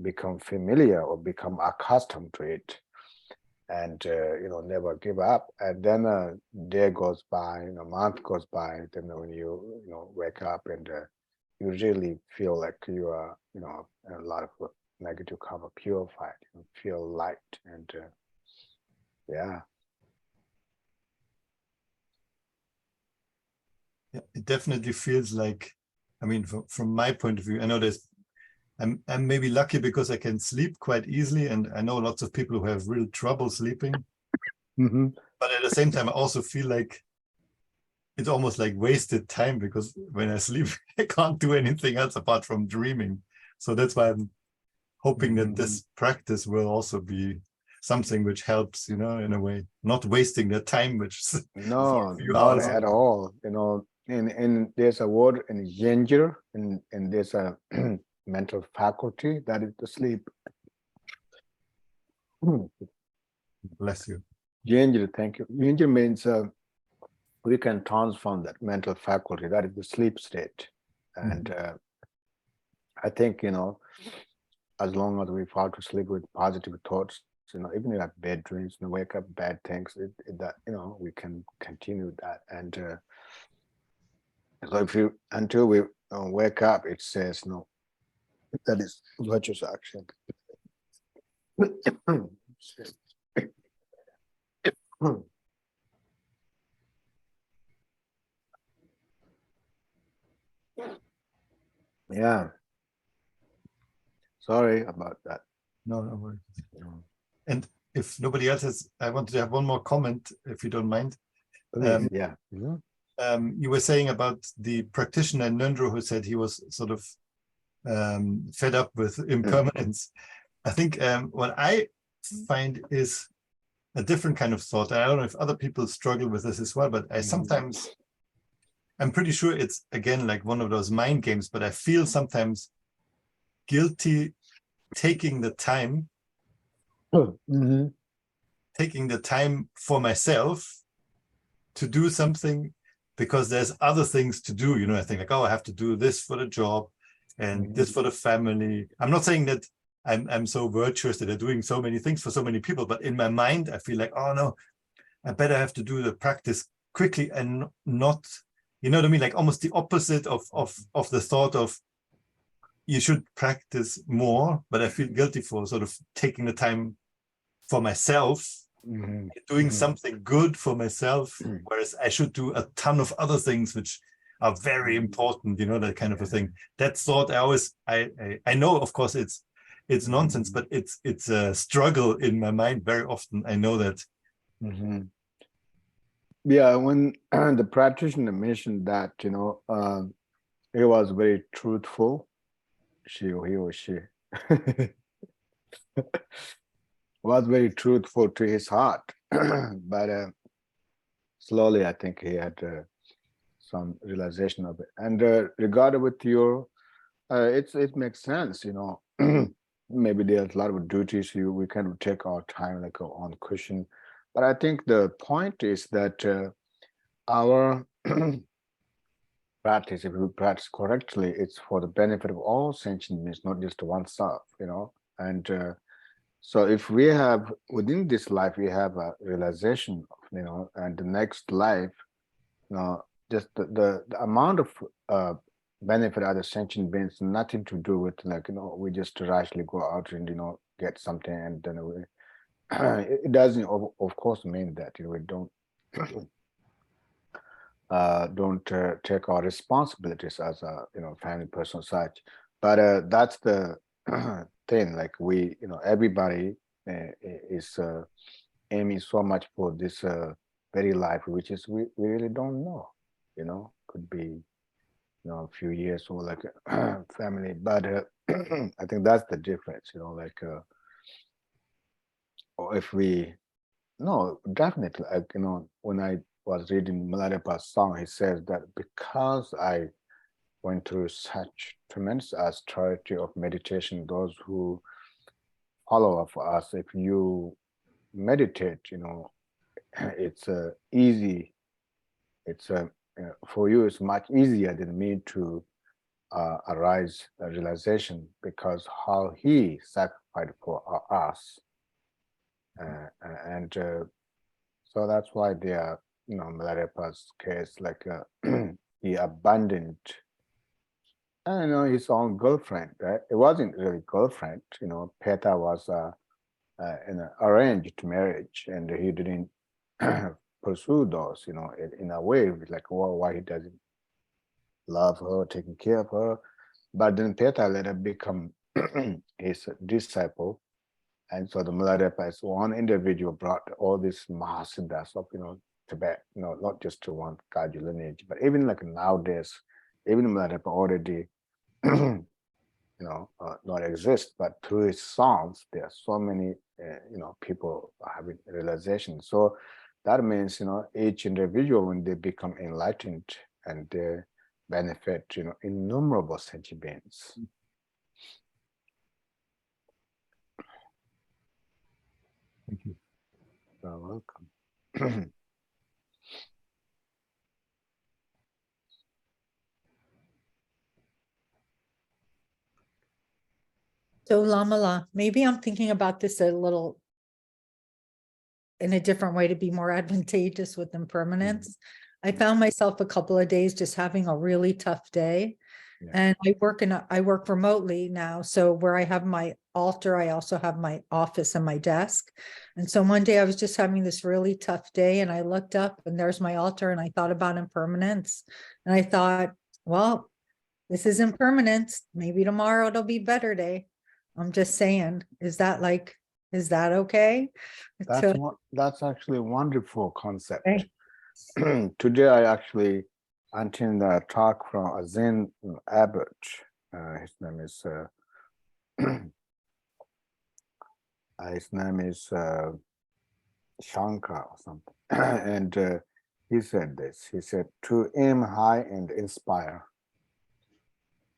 become familiar or become accustomed to it, and never give up. And then a day goes by, month goes by, then when you wake up and you really feel like you are, a lot of negative karma purified, feel light, and yeah. Yeah, it definitely feels like, I mean, from my point of view, I know I'm maybe lucky because I can sleep quite easily, and I know lots of people who have real trouble sleeping. Hmm. But at the same time, I also feel like it's almost like wasted time, because when I sleep, I can't do anything else apart from dreaming. So that's why I'm hoping that Hmm. this practice will also be something which helps, in a way, not wasting the time, which is for a No, few not hours. at all. In there's a word in Yanger, and there's a mental faculty that is the sleep. Bless you. Yanger, thank you. Yanger means we can transform that mental faculty, that is the sleep state. And I think, as long as we fall to sleep with positive thoughts, even if you have bad dreams and wake up bad things, that, we can continue that. And so if you, until we wake up, it says, no, that is virtuous action. Yeah, sorry about that. No, no worries. No. And if nobody else has, I wanted to have one more comment, if you don't mind. Please, yeah. Mhm. You were saying about the practitioner in Nundro who said he was sort of fed up with impermanence. I think what I find is a different kind of thought. And I don't know if other people struggle with this as well, but I'm pretty sure it's, again, like one of those mind games, but I feel sometimes guilty taking the time Mhm. for myself to do something, because there's other things to do. I think like, oh, I have to do this for the job and this for the family. I'm not saying that I'm so virtuous that I'm doing so many things for so many people, but in my mind, I feel like, oh no, I better have to do the practice quickly and not, you know what I mean? Like almost the opposite of the thought of you should practice more, but I feel guilty for sort of taking the time for myself, Mhm. doing Mhm. something good for myself, whereas I should do a ton of other things which are very important, that kind of a Yeah. thing. That thought I know, of course, it's nonsense, Mhm. but it's a struggle in my mind very often. I know that. Mhm. Yeah, when the practitioner mentioned that, he was very truthful. He or she was very truthful to his heart, but slowly, I think he had some realization of it. And regarding with your, it makes sense, Maybe there's a lot of duties we can take our time like on cushion, but I think the point is that our practice, if we practice correctly, it's for the benefit of all sentient beings, not just oneself, And so if we have within this life, we have a realization of, and the next life, just the amount of benefit other sentient beings, nothing to do with like, we just rashly go out and, get something and then we, it doesn't, of course, mean that, we don't take our responsibilities as a family person such, but that's the thing, like we everybody is aiming so much for this very life, which is we really don't know, could be a few years or like family, but I think that's the difference, like or if we no, definitely, like, when I was reading Milarepa's song, he says that because I went through such tremendous austerity of meditation, those who follow up for us, if you meditate, it's easy, it's for you, it's much easier than me to arise a realization because how he sacrificed for us, and so that's why they are, Milarepa's case, like he abandoned, I don't know, his own girlfriend. Right? It wasn't really girlfriend. Peta was in an arranged marriage, and he didn't pursue those. In a way, like, well, why he doesn't love her, taking care of her. But then Peta later become his disciple. And so the Milarepa as one individual brought all this Mahasiddhas of, Tibet, not just to one Kagyu lineage, but even like nowadays, even Milarepa already, not exist, but through his songs, there are so many, people having realization. So that means, each individual, when they become enlightened and they benefit, innumerable sentient beings. Thank you. You're welcome. So Lamala, maybe I'm thinking about this a little in a different way to be more advantageous with impermanence. I found myself a couple of days just having a really tough day. Yeah. And I work remotely now. So where I have my altar, I also have my office and my desk. And so one day I was just having this really tough day and I looked up and there's my altar and I thought about impermanence. And I thought, well, this is impermanence. Maybe tomorrow it'll be better day. I'm just saying, is that okay? That's actually a wonderful concept. Okay. Today I actually attended a talk from a Zen abbot. His name is Shankar or something, and he said this. He said, "To aim high and inspire."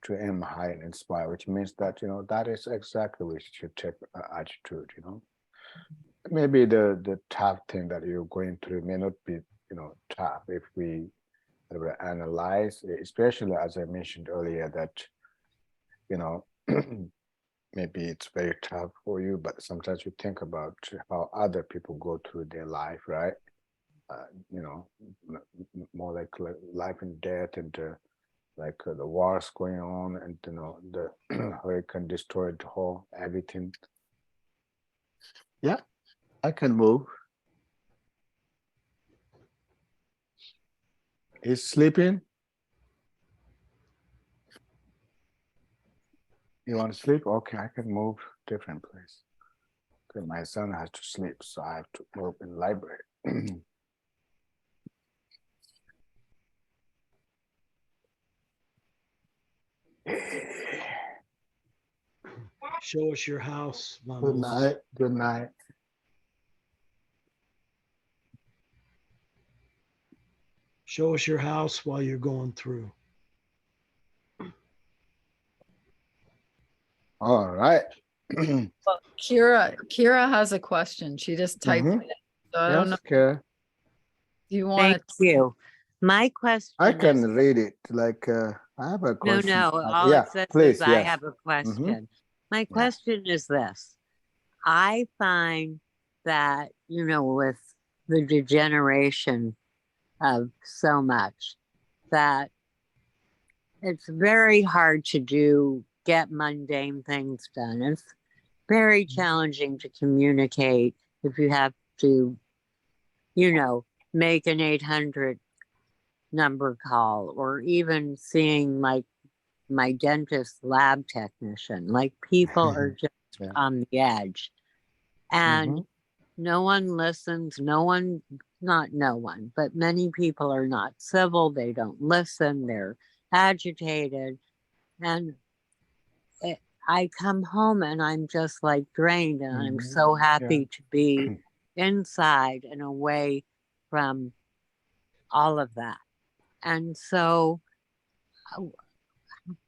To aim high and inspire, which means that that is exactly we should take attitude. Maybe the tough thing that you're going through may not be tough if we analyze, especially as I mentioned earlier that maybe it's very tough for you, but sometimes you think about how other people go through their life, right? More like life and death, and like the wars going on, and the hurricane destroyed the whole everything. Yeah, I can move. He's sleeping. You want to sleep? Okay, I can move different place. Okay, my son has to sleep, so I have to move in the library. Show us your house, Good Vamos. night. Good night. Show us your house while you're going through. All right. Well, Kira has a question. She just typed Mhm. it. So I don't know. Yes, okay. Do you want Thank to? you. My question I is, can read it. Like I have a no, question. no, all Yeah, it says please. is I Yes. have a question. My Yeah. question is this. I find that, with the degeneration of so much, that it's very hard to get mundane things done. It's very challenging to communicate if you have to, make an 800 number call, or even seeing like my dentist lab technician. Like people are just Yeah. on the edge, and Mhm. no one listens. Not no one, but many people are not civil. They don't listen. They're agitated. And I come home and I'm just like drained, and I'm so happy to be inside and away from all of that. And so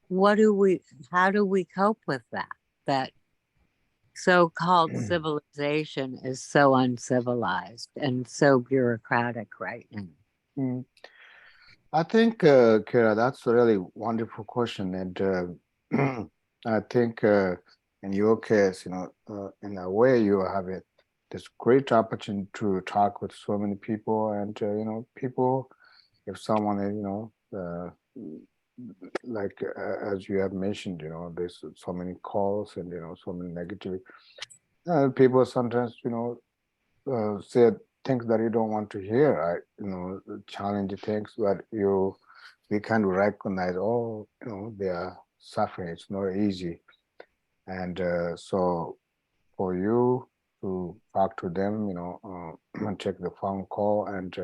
how do we cope with that? That so-called civilization is so uncivilized and so bureaucratic right now. I think, Kira, that's a really wonderful question, and I think in your case, in a way, you have this great opportunity to talk with so many people, and people. If someone is, like as you have mentioned, there's so many calls and so many negative. People sometimes, say things that you don't want to hear, right? Challenge things, but we kind of recognize, oh, they are suffering. It's not easy, and so for you to talk to them, and take the phone call, and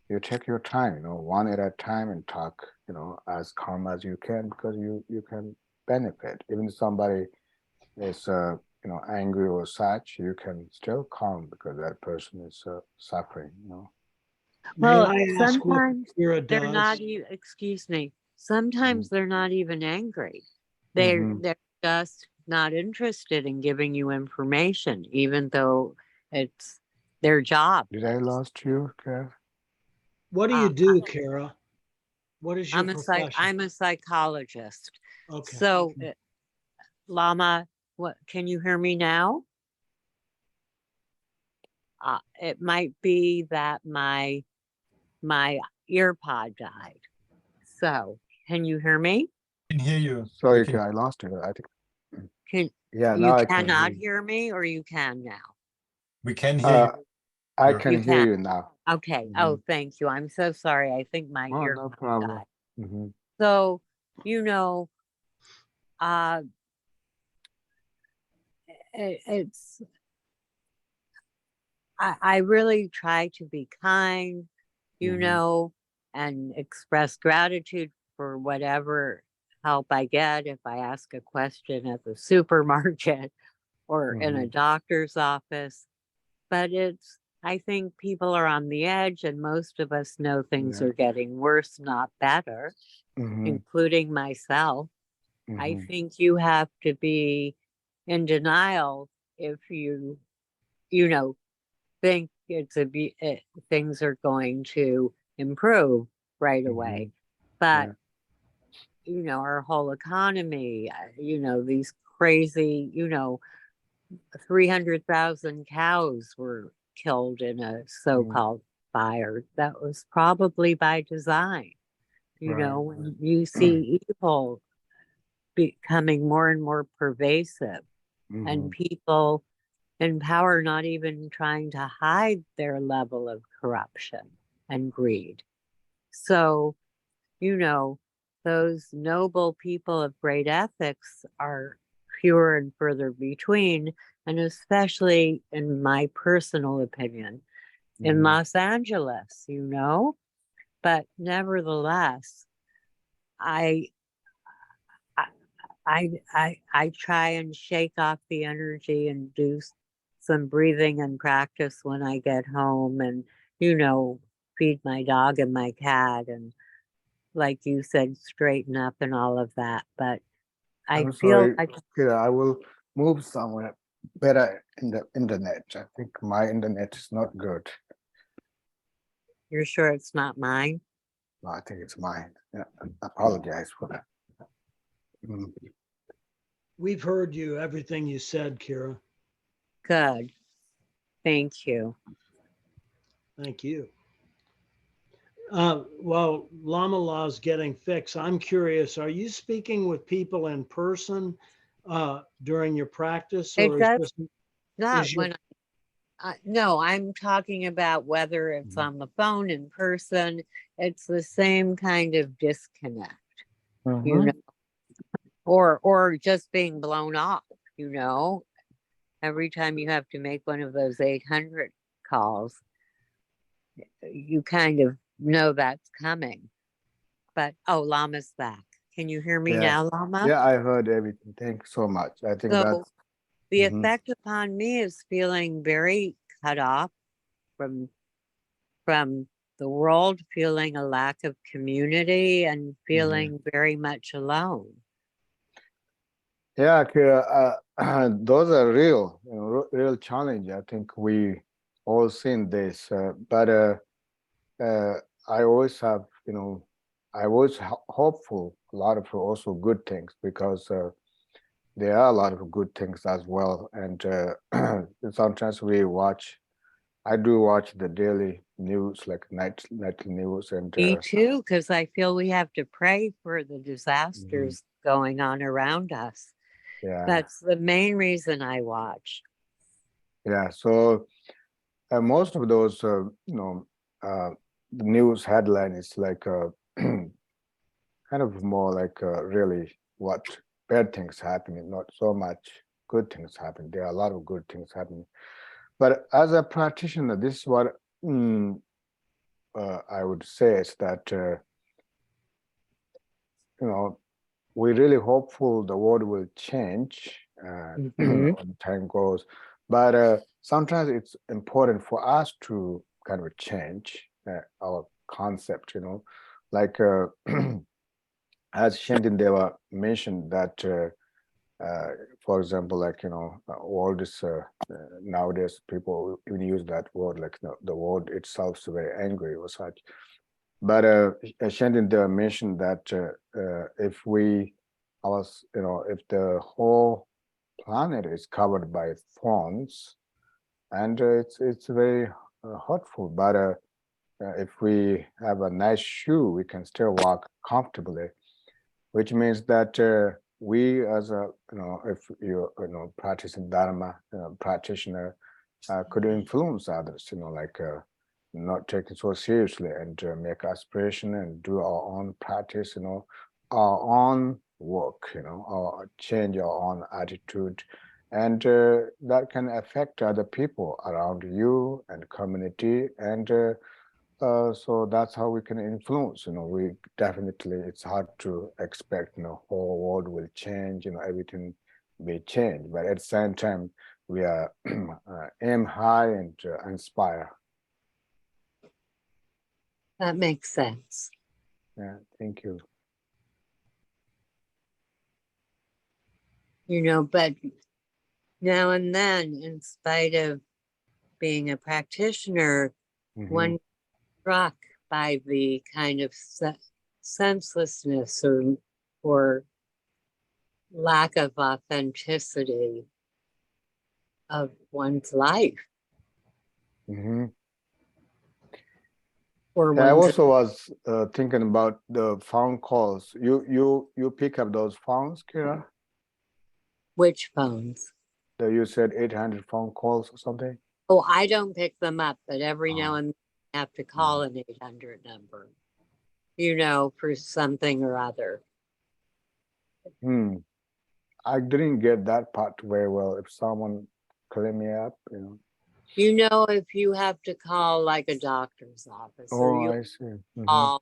you take your time, one at a time, and talk, as calm as you can, because you can benefit. Even somebody is angry or such, you can still calm because that person is suffering. May Well, I ask what sometimes Kira they're not does? even, excuse me, sometimes they're not even angry. Mm-hmm. They're just not interested in giving you information, even though it's their job. Did I lost you, Kev? What do Uh, you do, Kara? What is your profession? I'm a psychologist. Okay. So, Lama, what can you hear me now? It might be that my ear pod died. So, can you hear me? I can hear you. Sorry, We can, I lost you. I think. Can Yeah, you now I can hear cannot you. hear me, or you can now? we can hear you. I You're- can You hear can. you now. Okay. Oh, thank you. I'm so sorry. I think my Oh, ear no problem. died. Mm-hmm. So, you know, uh, it's I really try to be kind, Mm-hmm. and express gratitude for whatever help I get if I ask a question at the supermarket or in a Mm-hmm. doctor's office. But I think people are on the edge, and most of us know things Yeah. are getting worse, not better, Mm-hmm. including myself. I Mm-hmm. think you have to be in denial if you know, think things are going to improve right Mm-hmm. away. But, Yeah. our whole economy, these crazy, 300,000 cows were killed in a so Mm-hmm. called fire. That was probably by design. Right. When you see evil becoming more and more pervasive, and Mm-hmm. people in power not even trying to hide their level of corruption and greed. So, you know, those noble people of great ethics are fewer and further between, and especially in my personal opinion, in Mm-hmm. Los Angeles, but nevertheless, I I I try and shake off the energy and do some breathing and practice when I get home, and feed my dog and my cat, and like you said, straighten up and all of that. But I I'm feel sorry, like Kira. I will move somewhere better in the internet. I think my internet is not good. you're sure it's not mine. No, I think it's mine. Yeah, I apologize for that. Mm. We've heard you, everything you said, Kira. Good. Thank you. Thank you. While Lama Law is getting fixed, I'm curious, are you speaking with people in person during your practice, It or is does this not is your when no, I'm talking about whether it's Mhm. on the phone, in person. It's the same kind of disconnect, you know, Mhm. or just being blown off, every time you have to make one of those 800 calls, you kind of know that's coming. But oh, Lama's back. Can you hear me Yeah, now, Lama? yeah, I heard everything. Thanks so much. I think So that's. the Mhm. effect upon me is feeling very cut off from from the world, feeling a lack of community, and Mhm. feeling very much alone. Yeah, Kira, those are real, real challenge. I think we all seen this, but I always have I was hopeful a lot of also good things, because there are a lot of good things as well. And sometimes I do watch the daily news, like nightly news, and Me too, because I feel we have to pray for the mhm, disasters going on around us. yeah, That's the main reason I watch. yeah. So most of those, the news headline is like kind of more like really what bad things happening, not so much good things happening. There are a lot of good things happening. But as a practitioner, this is what I would say is that, we're really hopeful the world will change Mhm. when time goes. But sometimes it's important for us to kind of change our concept, like as Shandin Deva mentioned that, for example, like, all this, nowadays people even use that word, like the word itself is very angry or such. But Shandin Deva mentioned that if if the whole planet is covered by thorns, and it's very hurtful. But if we have a nice shoe, we can still walk comfortably, which means that we, as a if you practicing Dharma practitioner, could influence others, like not take it so seriously, and make aspiration and do our own practice, our own work, or change our own attitude, and that can affect other people around you and community, and so that's how we can influence. We definitely, it's hard to expect, whole world will change, everything may change, but at the same time, we are aim high and inspire. That makes sense. Yeah, thank you. But now and then, in spite of being a practitioner, one struck by the kind of senselessness or lack of authenticity of one's life Mm-hmm. or Yeah, I one's also was thinking about the phone calls. You pick up those phones, Kira? which phones. You said 800 phone calls or something? Oh, I don't pick them up, but every now Oh. and then I have to call an 800 number, for something or other. I didn't get that part very well. If someone called me up, If you have to call like a doctor's office or Oh, you I see. call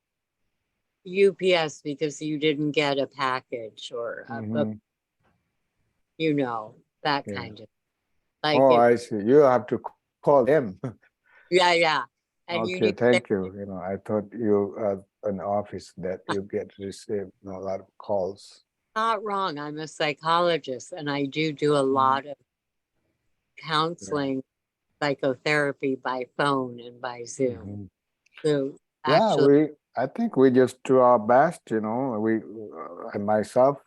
UPS because you didn't get a package or that Yeah. kind of like Oh, it. I see. You have to call them. Yeah. And you Okay, need to, thank you. I thought you an office that you get to receive a lot of calls. not wrong. I'm a psychologist and I do a lot of Yeah. counseling, psychotherapy by phone and by Zoom. So Yeah, actually, I think we just do our best, I myself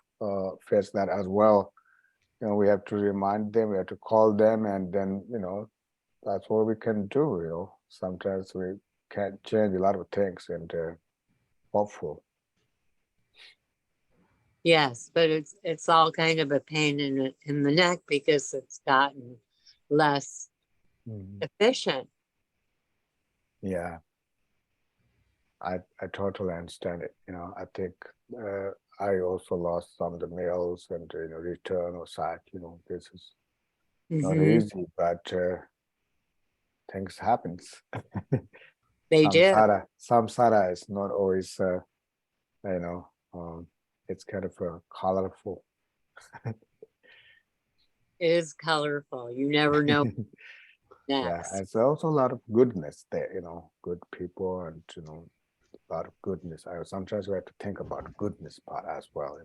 face that as well. We have to remind them, we have to call them, and then, that's what we can do, Sometimes we can't change a lot of things, and hopeful. yes, but it's all kind of a pain in the neck because it's gotten less efficient. Yeah, I totally understand it. I think I also lost some of the mails and return or such. This is not easy, but things happens. They do. Samsara is not always it's kind of colorful. It is colorful. You never know Yeah, next. it's also a lot of goodness there, good people, and a lot of goodness. Sometimes we have to think about goodness part as well,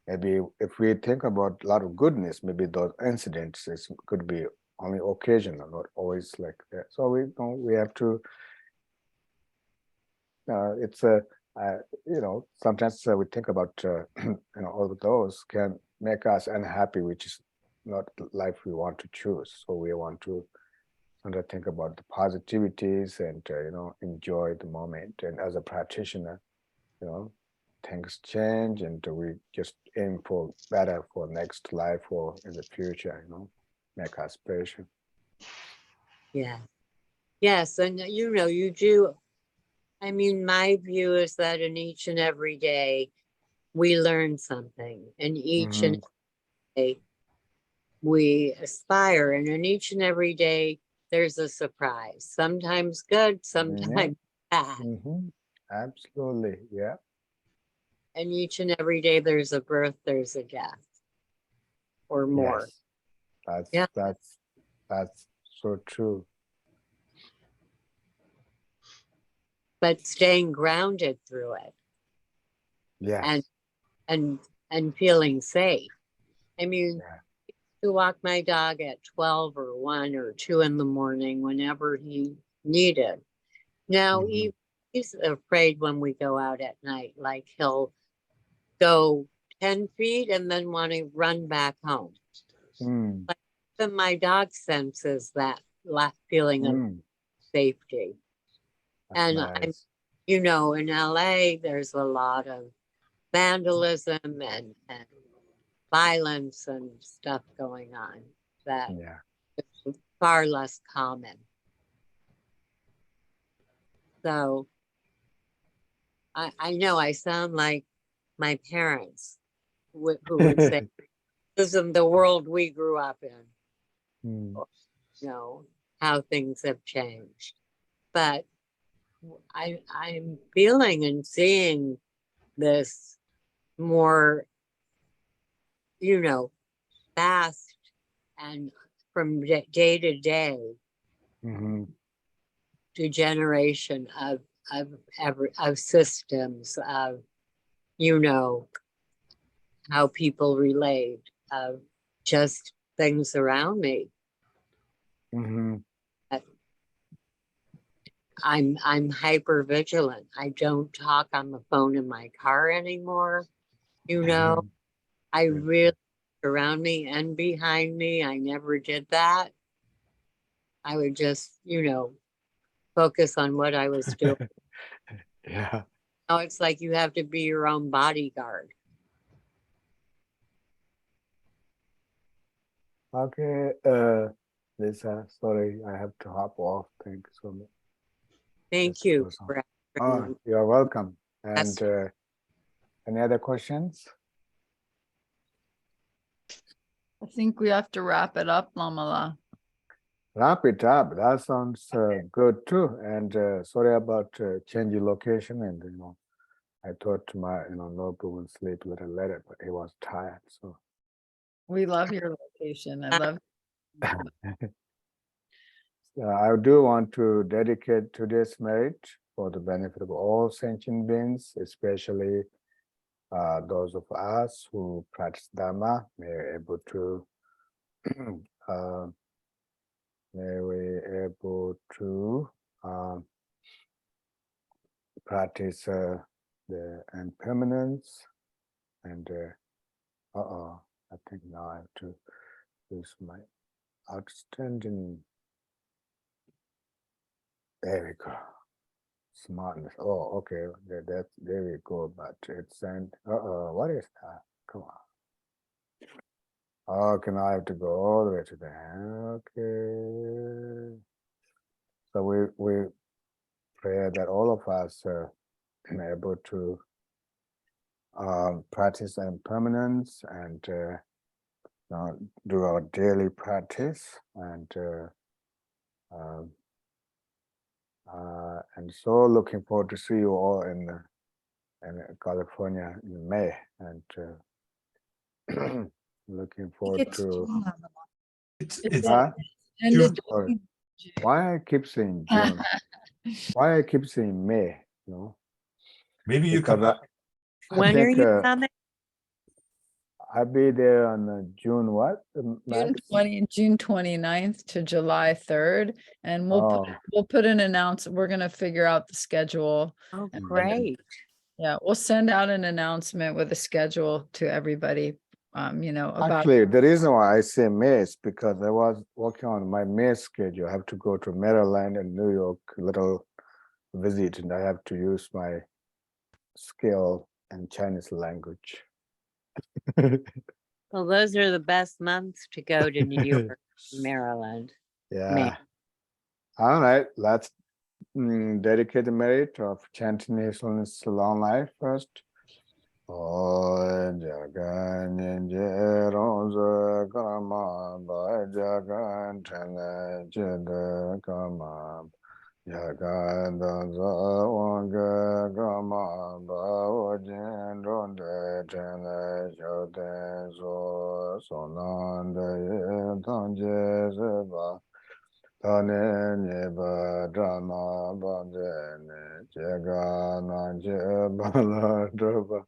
Maybe if we think about a lot of goodness, maybe those incidents could be only occasional, not always like that. So we have to it's a sometimes we think about all of those can make us unhappy, which is not the life we want to choose. So we want to think about the positivities and enjoy the moment. And as a practitioner, things change, and we just aim for better for next life or in the future. Make aspiration. Yeah. Yes, and you do. I mean, my view is that in each and every day, we learn something, and each and every day we aspire, and in each and every day there's a surprise. Sometimes good, sometimes bad. Absolutely, yeah. And each and every day there's a birth, there's a death, or more. Yes. That's so true. But staying grounded through it. Yes. And feeling safe. I mean, to walk my dog at 12 or 1 or 2 in the morning whenever he needed. Now he's afraid when we go out at night, like he'll go 10 feet and then want to run back home. But even my dog senses that feeling of safety. That's And nice. in LA, there's a lot of vandalism and violence and stuff going on that is far less common. So I know I sound like my parents who would say, this isn't the world we grew up in. How things have changed. But I'm feeling and seeing this more, fast and from day to day to generation of systems of how people relate, of just things around me. I'm hyper vigilant. I don't talk on the phone in my car anymore. I really around me and behind me. I never did that. I would just, focus on what I was doing. Yeah. Now it's like you have to be your own bodyguard. Okay, Lisa, sorry, I have to hop off. Thank you so much. Thank you. You're welcome. And any other questions? I think we have to wrap it up, Lamala. Wrap it up. That sounds good too. And sorry about changing location. And I thought my Nobu would sleep a little later, but he was tired. So We love your location. I love. I do want to dedicate today's merit for the benefit of all sentient beings, especially those of us who practice Dharma. May we able to practice the impermanence and I think now I have to use my outstanding. There we go. Smartness. Oh, okay. There we go. But it's and what is that? Come on. Okay, now I have to go all the way to the end. Okay. So we pray that all of us are able to practice impermanence and do our daily practice and so looking forward to see you all in California in May, and looking forward to. Why I keep saying June? Why I keep saying May? Maybe you come when are you coming? I'll be there on June what? Max? June 29th to July 3rd. And Oh, we'll put an announcement. We're gonna figure out the schedule. Oh, And then- great. Yeah, we'll send out an announcement with a schedule to everybody, about. actually, the reason why I say May is because I was working on my May schedule. I have to go to Maryland and New York, little visit, and I have to use my skill in Chinese language. Well, those are the best months to go to New York, Maryland. Yeah. All right, let's dedicate the merit of chanting his long life first. Oh, Jagan Rosa Kama by Jagan Chana Jada Kama Jagan Danza Wanga Kama Bawajin Ronde Chana Shoten So Sonanda Tanje Seba Tane Neba Drama Banjene Jagana Jebala Draba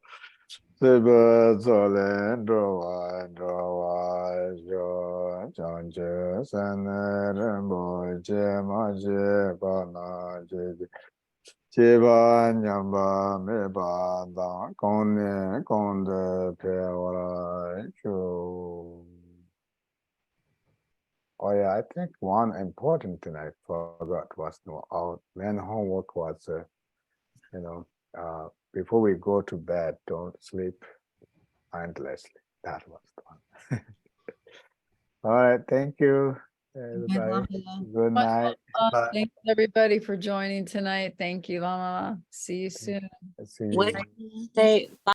Seba Zolen Drowa Drowa Jo Janje Sanerembo Jema Jebana Jeji Jeba Nyamba Meba Da Kone Konde Pewara Cho. Oh yeah, I think one important thing I forgot was our main homework was, before we go to bed, don't sleep mindlessly. That was the one. All right, thank you, everybody. Good night. Bye. Thanks everybody for joining tonight. Thank you, Lama. See you soon. See you. Wednesday,